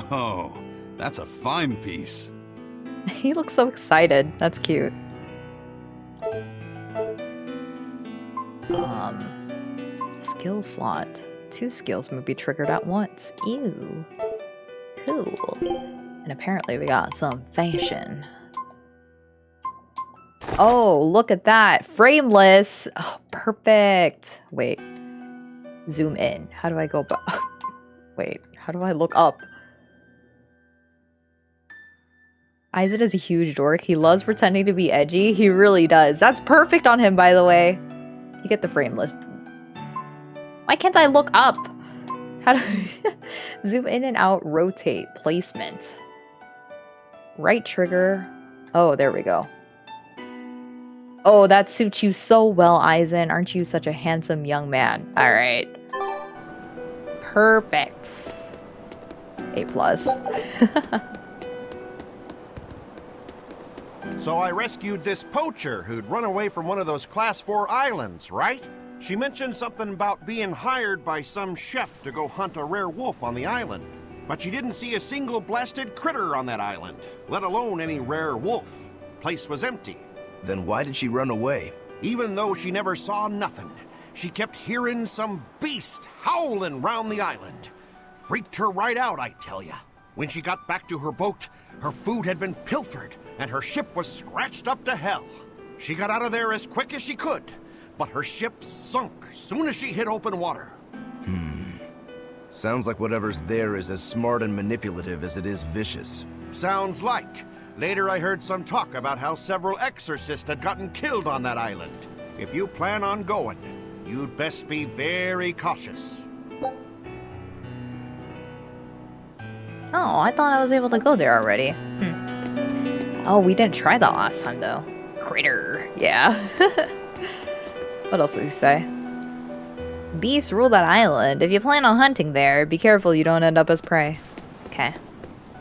Oh, that's a fine piece. He looks so excited. That's cute. Skill slot. 2 skills may be triggered at once. Ew. Cool. And apparently we got some fashion. Oh, look at that. Frameless. Oh, perfect. Wait. Zoom in. How do I go back? Wait, how do I look up? Eizen is a huge dork. He loves pretending to be edgy. He really does. That's perfect on him, by the way. You get the frameless. Why can't I look up? How do zoom in and out, rotate, placement. Right trigger. Oh, there we go. Oh, that suits you so well, Eizen. Aren't you such a handsome young man? All right. Perfect. A+. So I rescued this poacher who'd run away from one of those Class 4 islands, right? She mentioned something about being hired by some chef to go hunt a rare wolf on the island. But she didn't see a single blasted critter on that island, let alone any rare wolf. Place was empty. Then why did she run away? Even though she never saw nothing, she kept hearing some beast howling round the island. Freaked her right out, I tell ya. When she got back to her boat, her food had been pilfered, and her ship was scratched up to hell. She got out of there as quick as she could, but her ship sunk soon as she hit open water. Sounds like whatever's there is as smart and manipulative as it is vicious. Sounds like. Later I heard some talk about how several exorcists had gotten killed on that island. If you plan on going, you'd best be very cautious. Oh, I thought I was able to go there already. Oh, we didn't try that last time, though. Critter. Yeah. What else did he say? Beasts rule that island. If you plan on hunting there, be careful you don't end up as prey. Okay.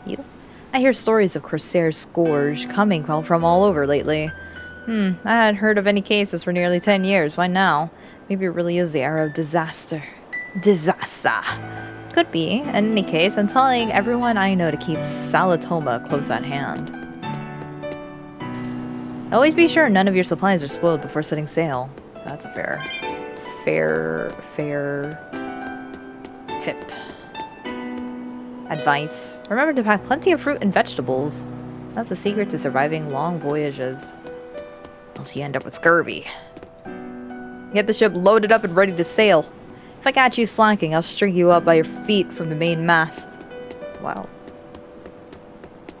You? I hear stories of Corsair's Scourge coming from all over lately. I hadn't heard of any cases for nearly 10 years. Why now? Maybe it really is the era of disaster. Disaster. Could be. In any case, I'm telling everyone I know to keep Salatoma close at hand. Always be sure none of your supplies are spoiled before setting sail. That's a fair tip. Advice. Remember to pack plenty of fruit and vegetables. That's the secret to surviving long voyages. Else you end up with scurvy. Get the ship loaded up and ready to sail. If I catch you slacking, I'll string you up by your feet from the main mast. Wow.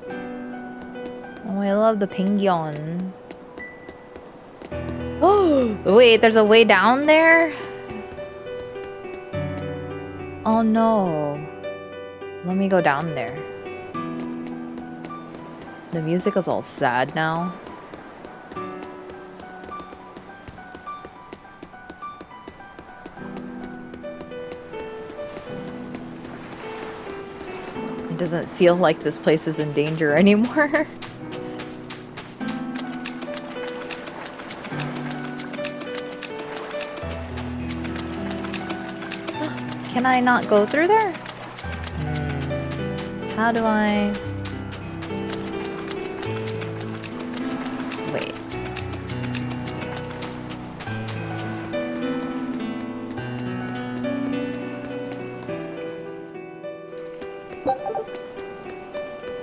Oh, I love the penguin. Oh, wait, there's a way down there? Oh no. Let me go down there. The music is all sad now. It doesn't feel like this place is in danger anymore. Can I not go through there? How do I... Wait.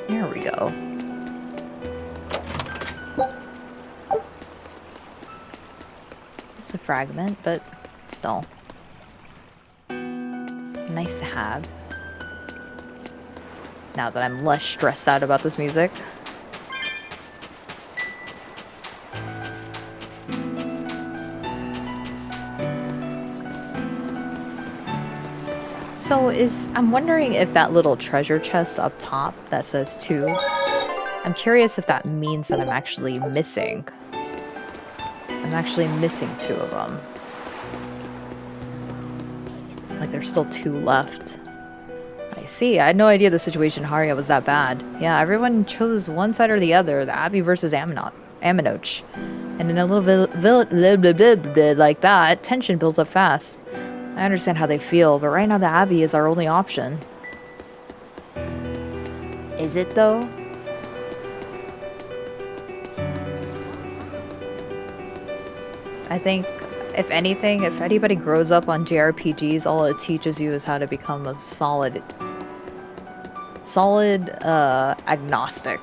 There we go. It's a fragment, but still. Nice to have. Now that I'm less stressed out about this music. So I'm wondering if that little treasure chest up top that says 2, I'm curious if that means that I'm actually missing. I'm actually missing 2 of them. Like there's still 2 left. I see. I had no idea the situation in Haria was that bad. Yeah, everyone chose one side or the other, the Abbey versus Aminoch. And in a little village like that, tension builds up fast. I understand how they feel, but right now the Abbey is our only option. Is it though? I think, if anything, if anybody grows up on JRPGs, all it teaches you is how to become a solid agnostic.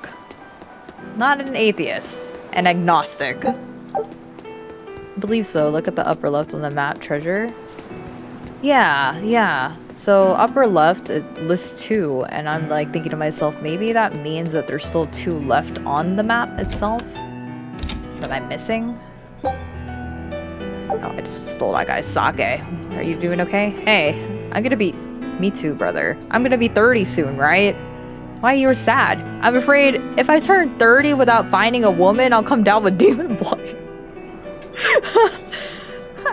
Not an atheist. and agnostic. I believe so. Look at the upper left on the map. Treasure. Yeah. So upper left, it lists 2, and I'm like thinking to myself, maybe that means that there's still 2 left on the map itself that I'm missing. Oh, I just stole that guy's sake. Are you doing okay? Hey, I'm gonna be... Me too, brother. I'm gonna be 30 soon, right? Why you were sad? I'm afraid if I turn 30 without finding a woman, I'll come down with daemonblight.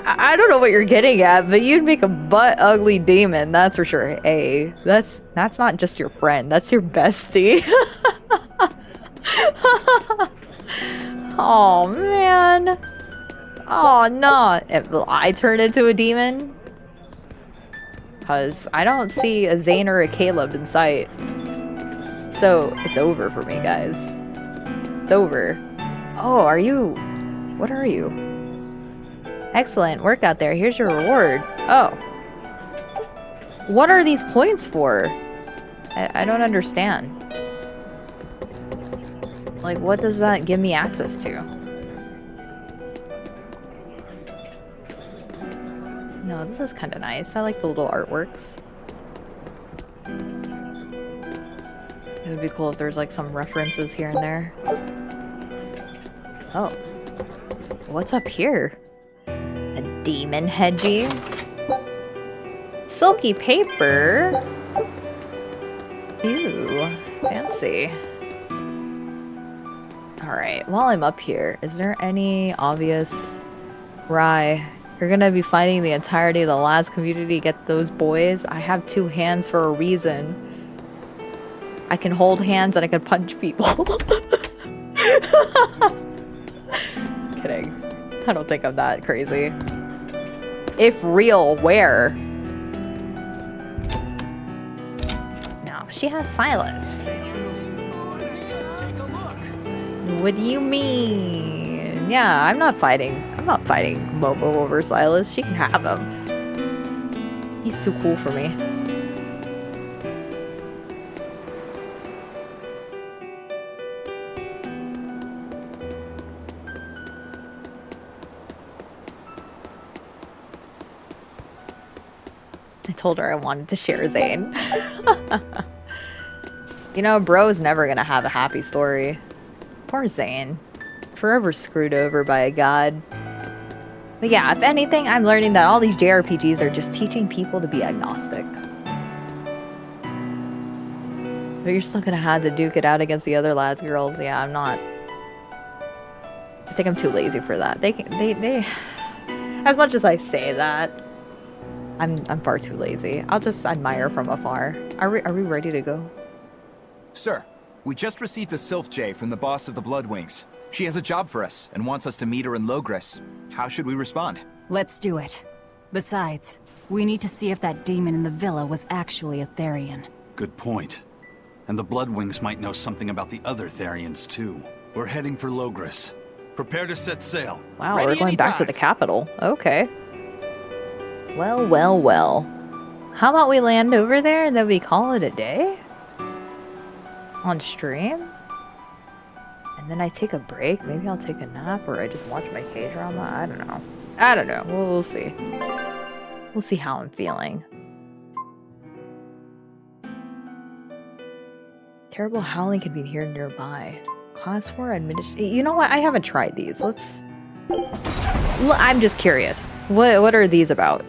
I don't know what you're getting at, but you'd make a butt-ugly demon, that's for sure. Hey, that's not just your friend, that's your bestie. Oh, man. Oh, no. Will I turn into a demon? Because I don't see a Zane or a Caleb in sight. So, it's over for me, guys. It's over. Oh, are you... What are you? Excellent work out there. Here's your reward. Oh. What are these points for? I don't understand. Like, what does that give me access to? No, this is kind of nice. I like the little artworks. It would be cool if there's like some references here and there. Oh. What's up here? A demon hedgie? Silky paper? Ew. Fancy. Alright, while I'm up here, is there any obvious... Rye, you're gonna be fighting the entirety of the last community to get those boys? I have 2 hands for a reason. I can hold hands and I can punch people. Kidding. I don't think I'm that crazy. If real, where? No, she has Silas. What do you mean? Yeah, I'm not fighting Momo over Silas. She can have him. He's too cool for me. I told her I wanted to share Zane. You know, bro's never gonna have a happy story. Poor Zane. Forever screwed over by a god. But yeah, if anything, I'm learning that all these JRPGs are just teaching people to be agnostic. But you're still gonna have to duke it out against the other lads, girls. Yeah, I'm not. I think I'm too lazy for that. They as much as I say that, I'm far too lazy. I'll just admire from afar. Are we ready to go? Sir, we just received a Sylph J from the boss of the Bloodwings. She has a job for us and wants us to meet her in Logres. How should we respond? Let's do it. Besides, we need to see if that demon in the villa was actually a Therian. Good point. And the Bloodwings might know something about the other Therians too. We're heading for Logres. Prepare to set sail. Wow, Ready we're going back to the capital. Okay. Well, well, well. How about we land over there and then we call it a day? On stream? And then I take a break? Maybe I'll take a nap or I just watch my K-drama? I don't know. I don't know. We'll see. We'll see how I'm feeling. Terrible howling can be heard nearby. Class 4 administration. You know what? I haven't tried these. Let's... I'm just curious. What are these about?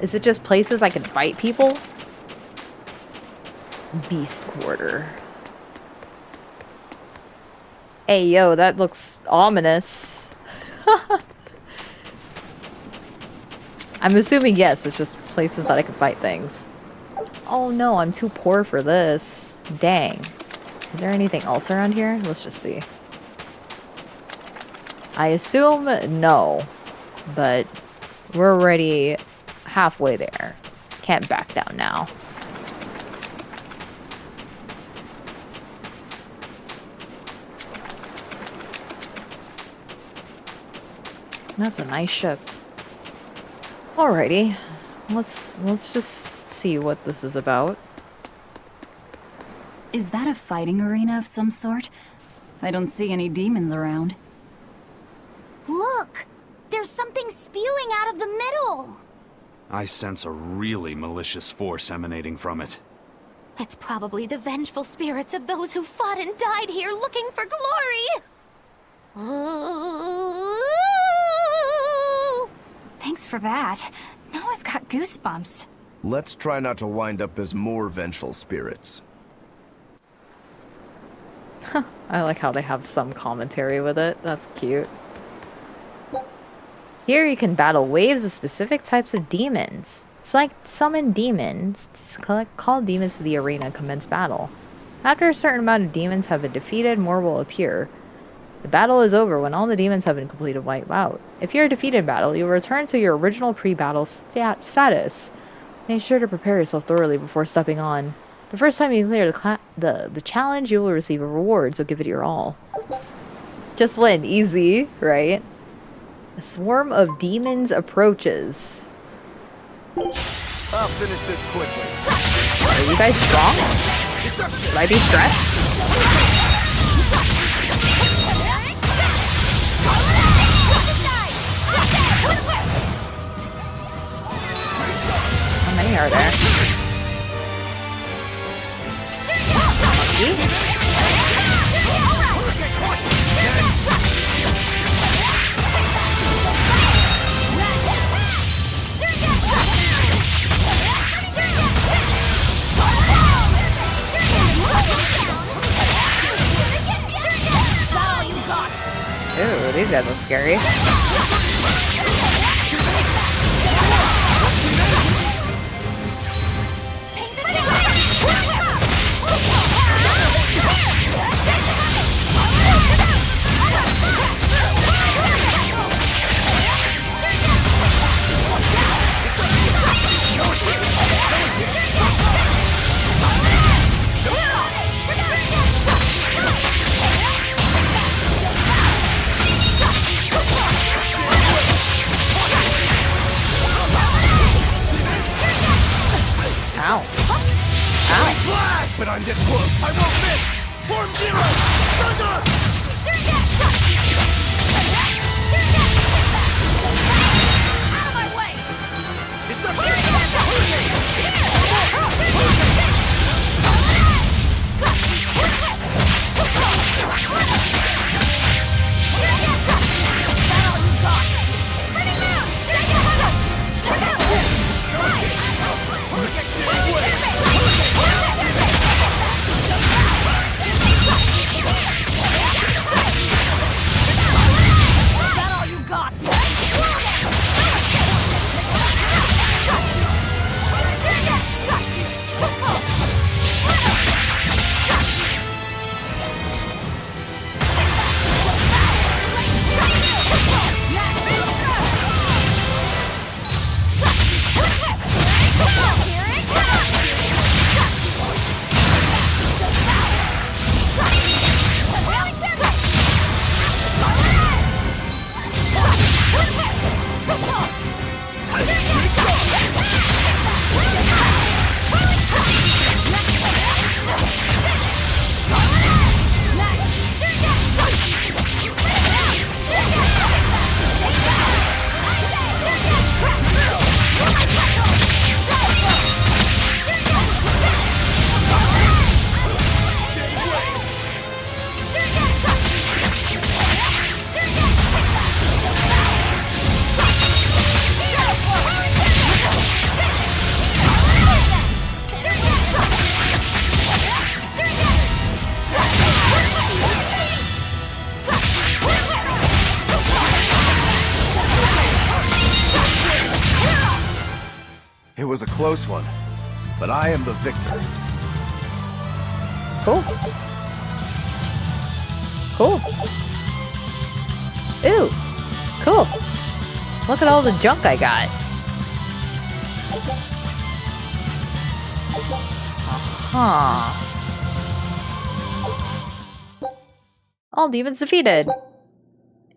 Is it just places I can fight people? Beast Quarter. Hey, yo, that looks ominous. I'm assuming yes, it's just places that I can fight things. Oh no, I'm too poor for this. Dang. Is there anything else around here? Let's just see. I assume no, but we're already halfway there. Can't back down now. That's a nice ship. Alrighty. Let's just see what this is about. Is that a fighting arena of some sort? I don't see any demons around. Look! There's something spewing out of the middle! I sense a really malicious force emanating from it. It's probably the vengeful spirits of those who fought and died here looking for glory! Thanks for that. Now I've got goosebumps. Let's try not to wind up as more vengeful spirits. I like how they have some commentary with it. That's cute. Here you can battle waves of specific types of demons. Select summon demons to call demons to the arena and commence battle. After a certain amount of demons have been defeated, more will appear. The battle is over when all the demons have been completed wiped out. If you are defeated in battle, you will return to your original pre-battle status. Make sure to prepare yourself thoroughly before stepping on. The first time you clear the challenge, you will receive a reward, so give it your all. Just win. Easy, right? A swarm of demons approaches. I'll finish this quickly. Are you guys strong? Should I be stressed? How many are there? Monkey? Ooh, these guys look scary. Ow. Ow. But I'm this close. I won't miss. Form zero. Thunder. Out of my way! It was a close one, but I am the victor. Cool. Cool. Ooh. Cool. Look at all the junk I got. Huh. All demons defeated.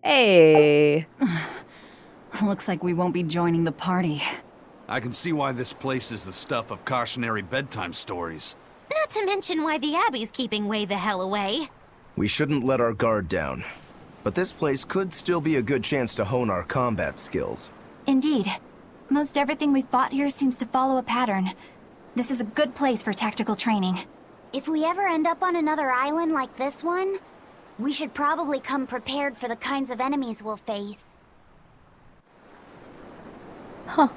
Hey. Looks like we won't be joining the party. I can see why this place is the stuff of cautionary bedtime stories. Not to mention why the Abbey's keeping way the hell away. We shouldn't let our guard down. But this place could still be a good chance to hone our combat skills. Indeed. Most everything we fought here seems to follow a pattern. This is a good place for tactical training. If we ever end up on another island like this one, we should probably come prepared for the kinds of enemies we'll face. Huh.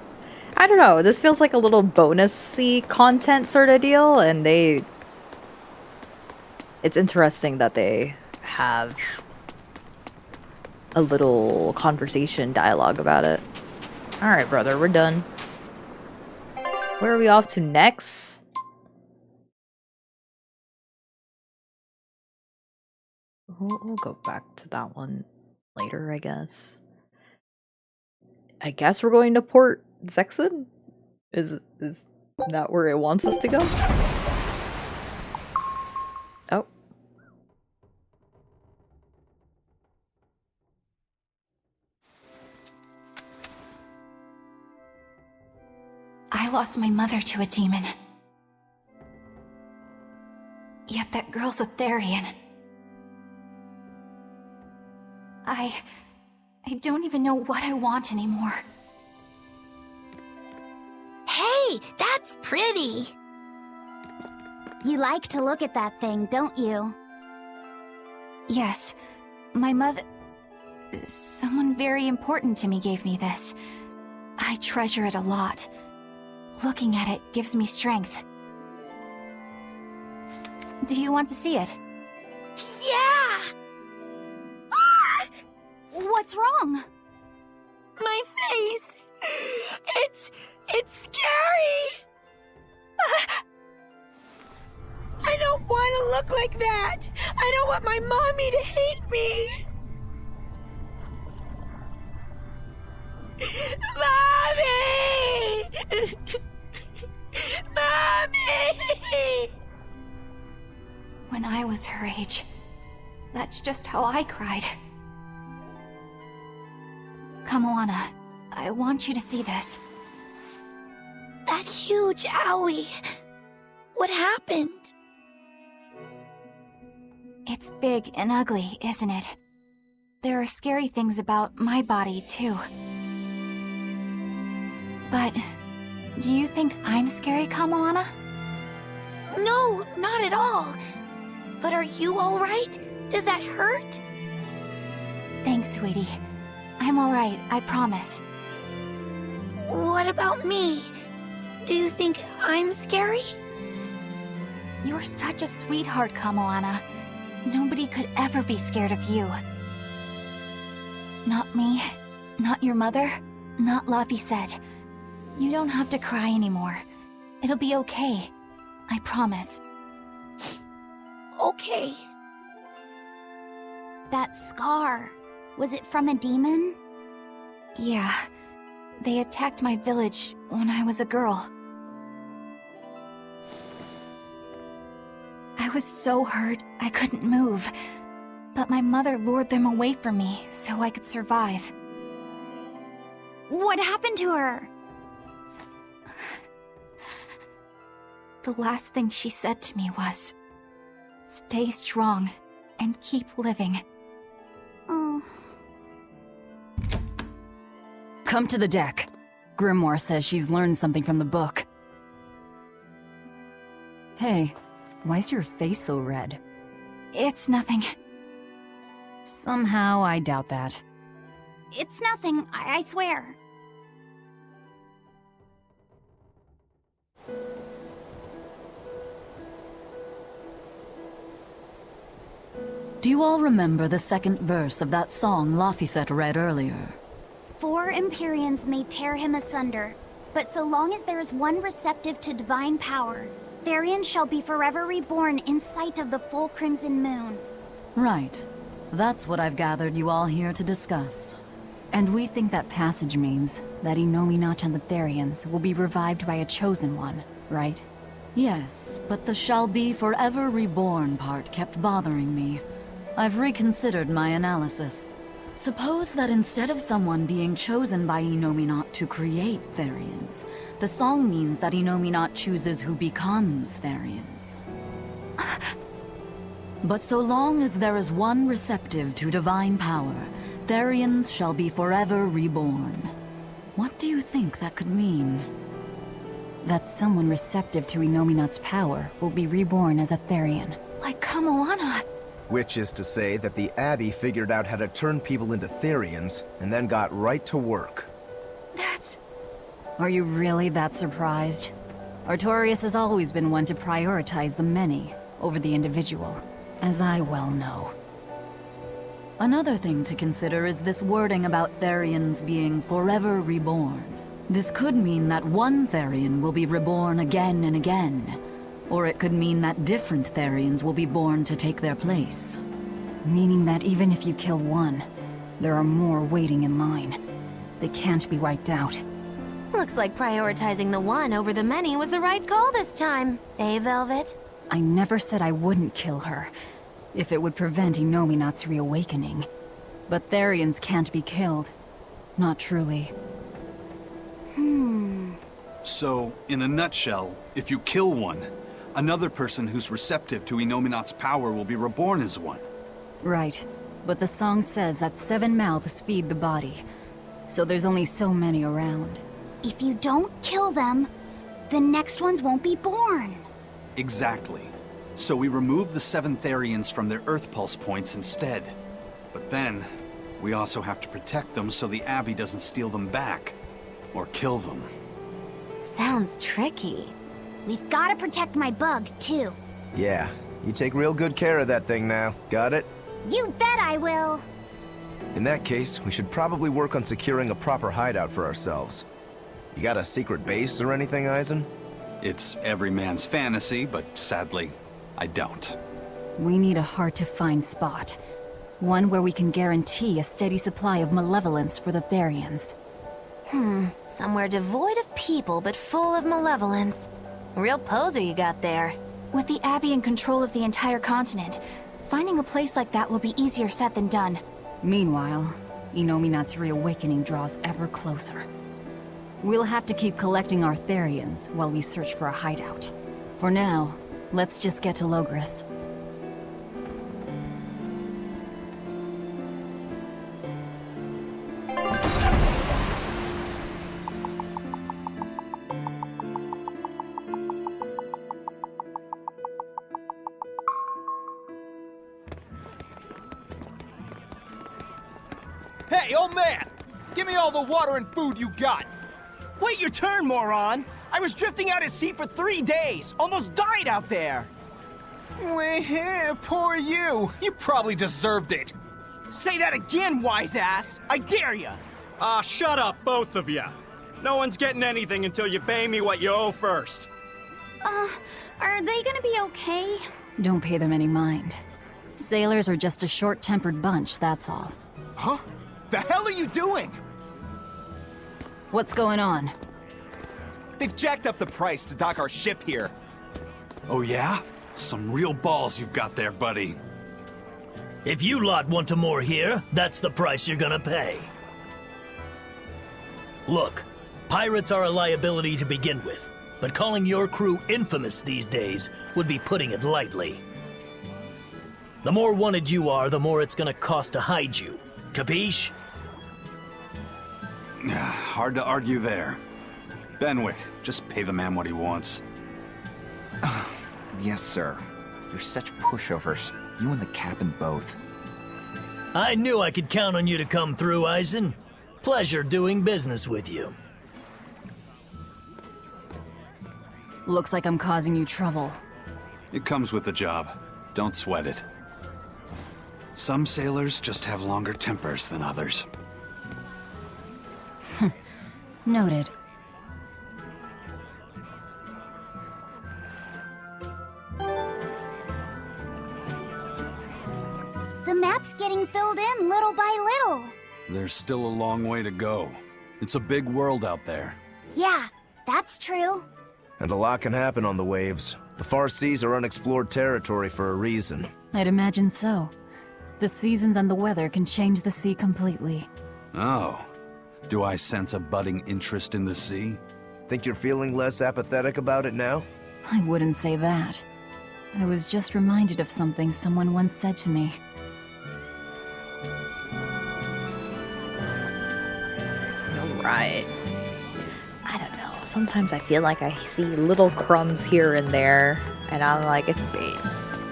I don't know. This feels like a little bonus-y content sort of deal, and it's interesting that they have a little conversation dialogue about it. Alright, brother, we're done. Where are we off to next? We'll go back to that one later, I guess. I guess we're going to Port Zexon? Is that where it wants us to go? Oh. I lost my mother to a demon. Yet that girl's a Therian. I don't even know what I want anymore. Hey, that's pretty! You like to look at that thing, don't you? Yes, my mother... Someone very important to me gave me this. I treasure it a lot. Looking at it gives me strength. Do you want to see it? Yeah! Ah! What's wrong? My face! It's scary! I don't want to look like that! I don't want my mommy to hate me! Mommy! Mommy! When I was her age, that's just how I cried. Kamoana, I want you to see this. That huge owie! What happened? It's big and ugly, isn't it? There are scary things about my body, too. But do you think I'm scary, Kamoana? No, not at all. But are you alright? Does that hurt? Thanks, sweetie. I'm alright, I promise. What about me? Do you think I'm scary? You're such a sweetheart, Kamoana. Nobody could ever be scared of you. Not me, not your mother, not Laphicet. You don't have to cry anymore. It'll be okay. I promise. Okay. That scar, was it from a demon? Yeah. They attacked my village when I was a girl. I was so hurt I couldn't move. But my mother lured them away from me so I could survive. What happened to her? The last thing she said to me was, "Stay strong and keep living." Oh. Come to the deck. Grimoire says she's learned something from the book. Hey, why's your face so red? It's nothing. Somehow, I doubt that. It's nothing, I swear. Do you all remember the second verse of that song Laphicet read earlier? 4 Empyreans may tear him asunder, but so long as there is one receptive to divine power, Therian shall be forever reborn in sight of the full crimson moon. Right. That's what I've gathered you all here to discuss. And we think that passage means that Inominat and the Therians will be revived by a chosen one, right? Yes, but the shall be forever reborn part kept bothering me. I've reconsidered my analysis. Suppose that instead of someone being chosen by Innominat to create Therians, the song means that Innominat chooses who becomes Therians. But so long as there is one receptive to divine power, Therians shall be forever reborn. What do you think that could mean? That someone receptive to Innominat's power will be reborn as a Therian. Like Kamoana. Which is to say that the Abbey figured out how to turn people into Therians, and then got right to work. That's... Are you really that surprised? Artorias has always been one to prioritize the many over the individual, as I well know. Another thing to consider is this wording about Therians being forever reborn. This could mean that one Therian will be reborn again and again, or it could mean that different Therians will be born to take their place. Meaning that even if you kill one, there are more waiting in line. They can't be wiped out. Looks like prioritizing the one over the many was the right call this time. Eh, Velvet? I never said I wouldn't kill her, if it would prevent Innominat's reawakening. But Therians can't be killed. Not truly. So, in a nutshell, if you kill one, another person who's receptive to Innominat's power will be reborn as one. Right. But the song says that 7 mouths feed the body. So there's only so many around. If you don't kill them, the next ones won't be born. Exactly. So we remove the 7 Therians from their Earth Pulse points instead. But then, we also have to protect them so the Abbey doesn't steal them back. Or kill them. Sounds tricky. We've got to protect my bug, too. Yeah, you take real good care of that thing now. Got it? You bet I will. In that case, we should probably work on securing a proper hideout for ourselves. You got a secret base or anything, Eizen? It's every man's fantasy, but sadly, I don't. We need a hard-to-find spot. One where we can guarantee a steady supply of malevolence for the Therians. Somewhere devoid of people but full of malevolence. A real poser you got there. With the Abbey in control of the entire continent, finding a place like that will be easier said than done. Meanwhile, Innominat's reawakening draws ever closer. We'll have to keep collecting our Therians while we search for a hideout. For now, let's just get to Logris. Hey, old man! Give me all the water and food you got! Wait your turn, moron! I was drifting out at sea for 3 days! Almost died out there! Well, poor you! You probably deserved it! Say that again, wise ass! I dare ya! Ah, shut up, both of ya! No one's getting anything until you pay me what you owe first. Are they gonna be okay? Don't pay them any mind. Sailors are just a short-tempered bunch, that's all. Huh? The hell are you doing? What's going on? They've jacked up the price to dock our ship here. Oh yeah? Some real balls you've got there, buddy. If you lot want to moor here, that's the price you're gonna pay. Look, pirates are a liability to begin with, but calling your crew infamous these days would be putting it lightly. The more wanted you are, the more it's gonna cost to hide you. Capiche? Hard to argue there. Benwick, just pay the man what he wants. Yes, sir. You're such pushovers. You and the captain both. I knew I could count on you to come through, Eizen. Pleasure doing business with you. Looks like I'm causing you trouble. It comes with the job. Don't sweat it. Some sailors just have longer tempers than others. Noted. The map's getting filled in little by little. There's still a long way to go. It's a big world out there. Yeah, that's true. And a lot can happen on the waves. The far seas are unexplored territory for a reason. I'd imagine so. The seasons and the weather can change the sea completely. Oh. Do I sense a budding interest in the sea? Think you're feeling less apathetic about it now? I wouldn't say that. I was just reminded of something someone once said to me. Alright. I don't know. Sometimes I feel like I see little crumbs here and there, and I'm like, it's bait.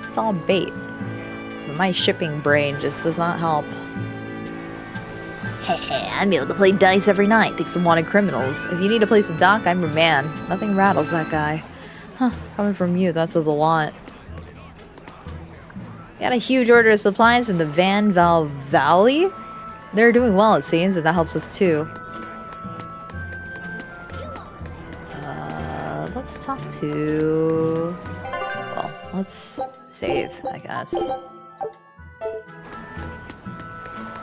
It's all bait. But my shipping brain just does not help. Heh, I'm able to play dice every night thanks to wanted criminals. If you need a place to dock, I'm your man. Nothing rattles that guy. Huh, coming from you, that says a lot. Got a huge order of supplies from the Van Val Valley. They're doing well, it seems, and that helps us too. Let's talk to... Well, let's save, I guess.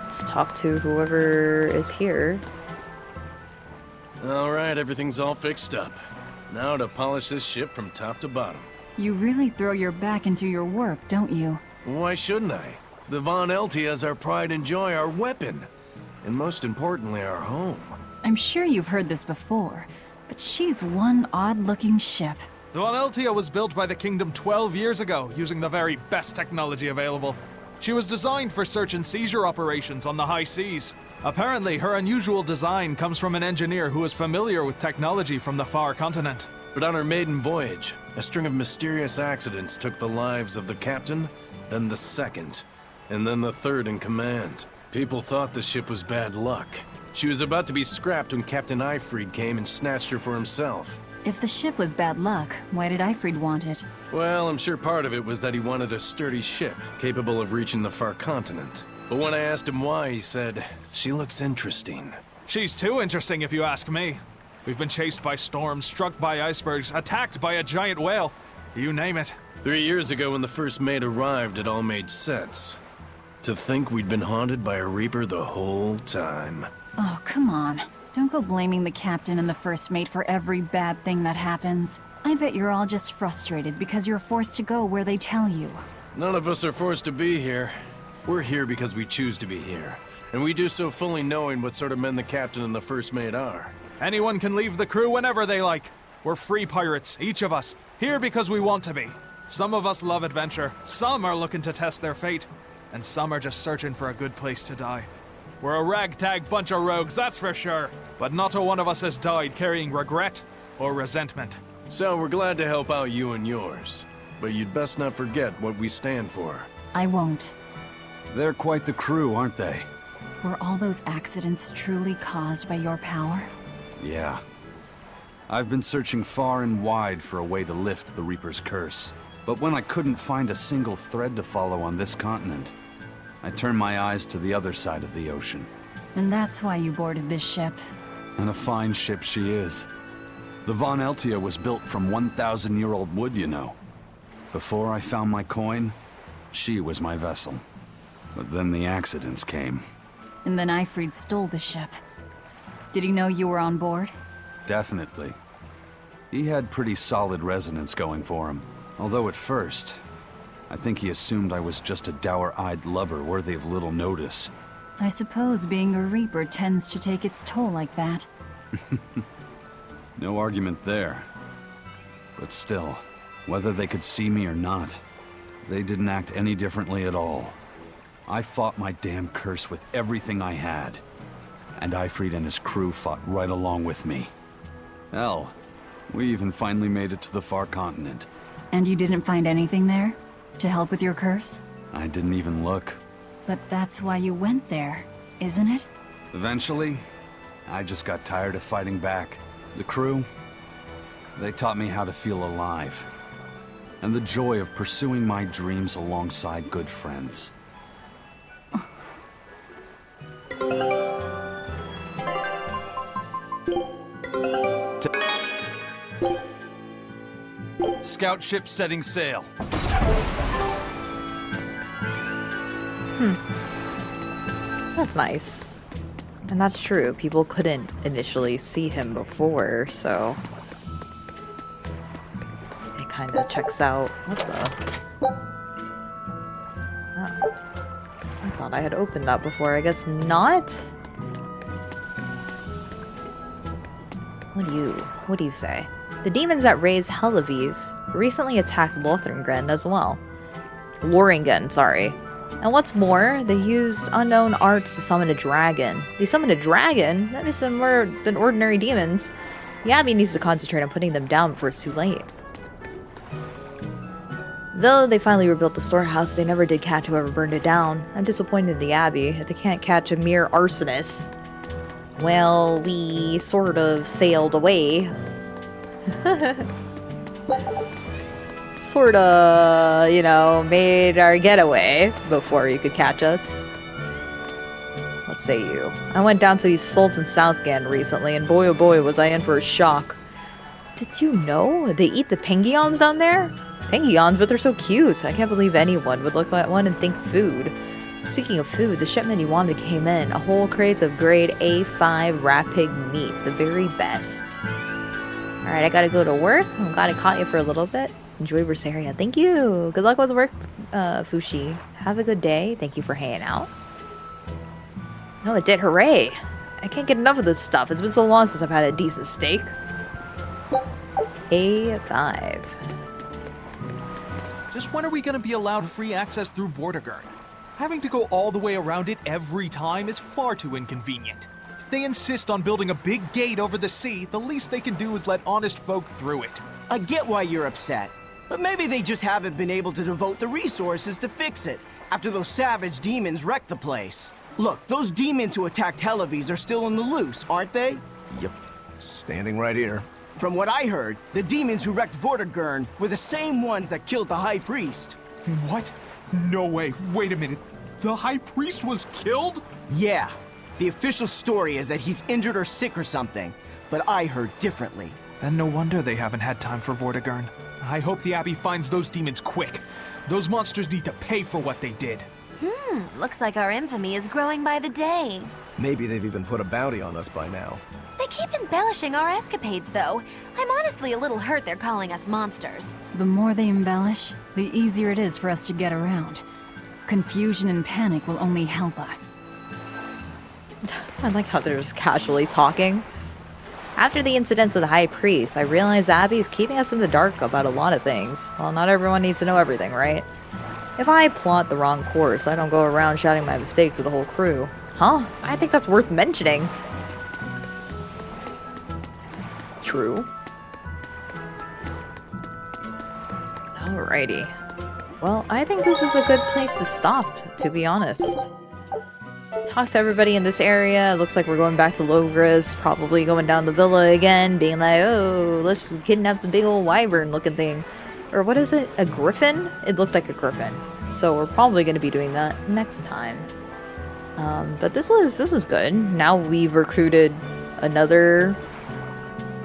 Let's talk to whoever is here. Alright, everything's all fixed up. Now to polish this ship from top to bottom. You really throw your back into your work, don't you? Why shouldn't I? The Von Eltia is our pride and joy, our weapon. And most importantly, our home. I'm sure you've heard this before, but she's one odd-looking ship. The Von Eltia was built by the Kingdom 12 years ago, using the very best technology available. She was designed for search and seizure operations on the high seas. Apparently, her unusual design comes from an engineer who is familiar with technology from the far continent. But on her maiden voyage, a string of mysterious accidents took the lives of the captain, then the second, and then the third in command. People thought the ship was bad luck. She was about to be scrapped when Captain Eifried came and snatched her for himself. If the ship was bad luck, why did Eifried want it? Well, I'm sure part of it was that he wanted a sturdy ship, capable of reaching the far continent. But when I asked him why, he said, "She looks interesting." She's too interesting if you ask me. We've been chased by storms, struck by icebergs, attacked by a giant whale. You name it. 3 years ago when the first mate arrived, it all made sense. To think we'd been haunted by a Reaper the whole time. Oh, come on. Don't go blaming the captain and the first mate for every bad thing that happens. I bet you're all just frustrated because you're forced to go where they tell you. None of us are forced to be here. We're here because we choose to be here. And we do so fully knowing what sort of men the captain and the first mate are. Anyone can leave the crew whenever they like. We're free pirates, each of us, here because we want to be. Some of us love adventure, some are looking to test their fate, and some are just searching for a good place to die. We're a ragtag bunch of rogues, that's for sure. But not a one of us has died carrying regret or resentment. So we're glad to help out you and yours. But you'd best not forget what we stand for. I won't. They're quite the crew, aren't they? Were all those accidents truly caused by your power? Yeah. I've been searching far and wide for a way to lift the Reaper's curse. But when I couldn't find a single thread to follow on this continent, I turned my eyes to the other side of the ocean. And that's why you boarded this ship. And a fine ship she is. The Von Eltia was built from 1,000-year-old wood, you know. Before I found my coin, she was my vessel. But then the accidents came. And then Eifried stole the ship. Did he know you were on board? Definitely. He had pretty solid resonance going for him. Although at first, I think he assumed I was just a dour-eyed lubber worthy of little notice. I suppose being a Reaper tends to take its toll like that. No argument there. But still, whether they could see me or not, they didn't act any differently at all. I fought my damn curse with everything I had. And Eifried and his crew fought right along with me. Hell, we even finally made it to the far continent. And you didn't find anything there? To help with your curse? I didn't even look. But that's why you went there, isn't it? Eventually, I just got tired of fighting back. The crew, they taught me how to feel alive. And the joy of pursuing my dreams alongside good friends. Scout ship setting sail. That's nice. And that's true. People couldn't initially see him before, so it kind of checks out. What the? Oh. thought I had opened that before. I guess not? What do you say? The demons that raise Helives recently attacked Lothringen as well. Loringen, sorry. And what's more, they used unknown arts to summon a dragon. They summoned a dragon? That is more than ordinary demons. The Abbey needs to concentrate on putting them down before it's too late. Though they finally rebuilt the storehouse, they never did catch whoever burned it down. I'm disappointed in the Abbey if they can't catch a mere arsonist. Well, we sort of sailed away. Sorta, you know, made our getaway before you could catch us. What say you? I went down to the Sultan Southgate recently, and boy oh boy was I in for a shock. Did you know they eat the penguins down there? Penguins, but they're so cute. I can't believe anyone would look at one and think food. Speaking of food, the shipment you wanted came in. A whole crate of grade A5 rat pig meat, the very best. Alright, I gotta go to work. I'm glad I caught you for a little bit. Enjoy Berseria. Thank you. Good luck with work, Fushi. Have a good day. Thank you for hanging out. No, it did. Hooray. I can't get enough of this stuff. It's been so long since I've had a decent steak. A5. Just when are we gonna be allowed free access through Vortigern? Having to go all the way around it every time is far too inconvenient. If they insist on building a big gate over the sea, the least they can do is let honest folk through it. I get why you're upset, but maybe they just haven't been able to devote the resources to fix it after those savage demons wrecked the place. Look, those demons who attacked Helives are still on the loose, aren't they? Yep, standing right here. From what I heard, the demons who wrecked Vortigern were the same ones that killed the High Priest. What? No way. Wait a minute. The High Priest was killed? Yeah. The official story is that he's injured or sick or something, but I heard differently. Then no wonder they haven't had time for Vortigern. I hope the Abbey finds those demons quick. Those monsters need to pay for what they did. Looks like our infamy is growing by the day. Maybe they've even put a bounty on us by now. They keep embellishing our escapades, though. I'm honestly a little hurt they're calling us monsters. The more they embellish, the easier it is for us to get around. Confusion and panic will only help us. I like how they're just casually talking. After the incidents with the High Priest, I realized Abby is keeping us in the dark about a lot of things. Well, not everyone needs to know everything, right? If I plot the wrong course, I don't go around shouting my mistakes with the whole crew. Huh? I think that's worth mentioning. True. Alrighty. Well, I think this is a good place to stop, to be honest. Talk to everybody in this area. It looks like we're going back to Logres, probably going down the villa again, being like, oh, let's kidnap the big old wyvern looking thing. Or what is it? A griffin? It looked like a griffin. So we're probably going to be doing that next time. But this was good. Now we've recruited another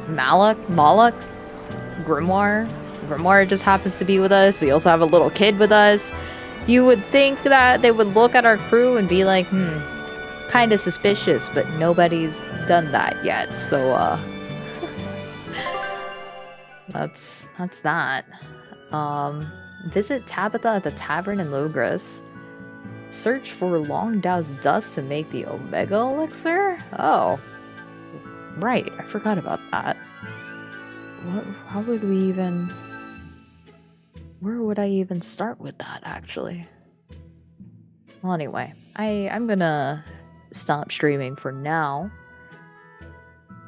Moloch, Grimoire. Grimoire just happens to be with us. We also have a little kid with us. You would think that they would look at our crew and be like, kind of suspicious, but nobody's done that yet. So, that's that. Visit Tabitha at the tavern in Logres. Search for Longdow's dust to make the Omega Elixir? Oh. Right, I forgot about that. How would we even... Where would I even start with that, actually? Well, anyway, I'm gonna stop streaming for now.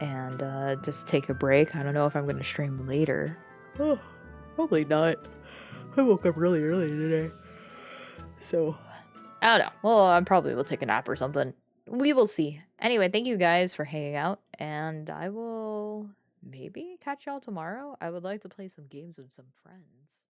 And just take a break. I don't know if I'm gonna stream later. Oh, probably not. I woke up really early today. So, I don't know. Well, I probably will take a nap or something. We will see. Anyway, thank you guys for hanging out. And I will maybe catch y'all tomorrow. I would like to play some games with some friends.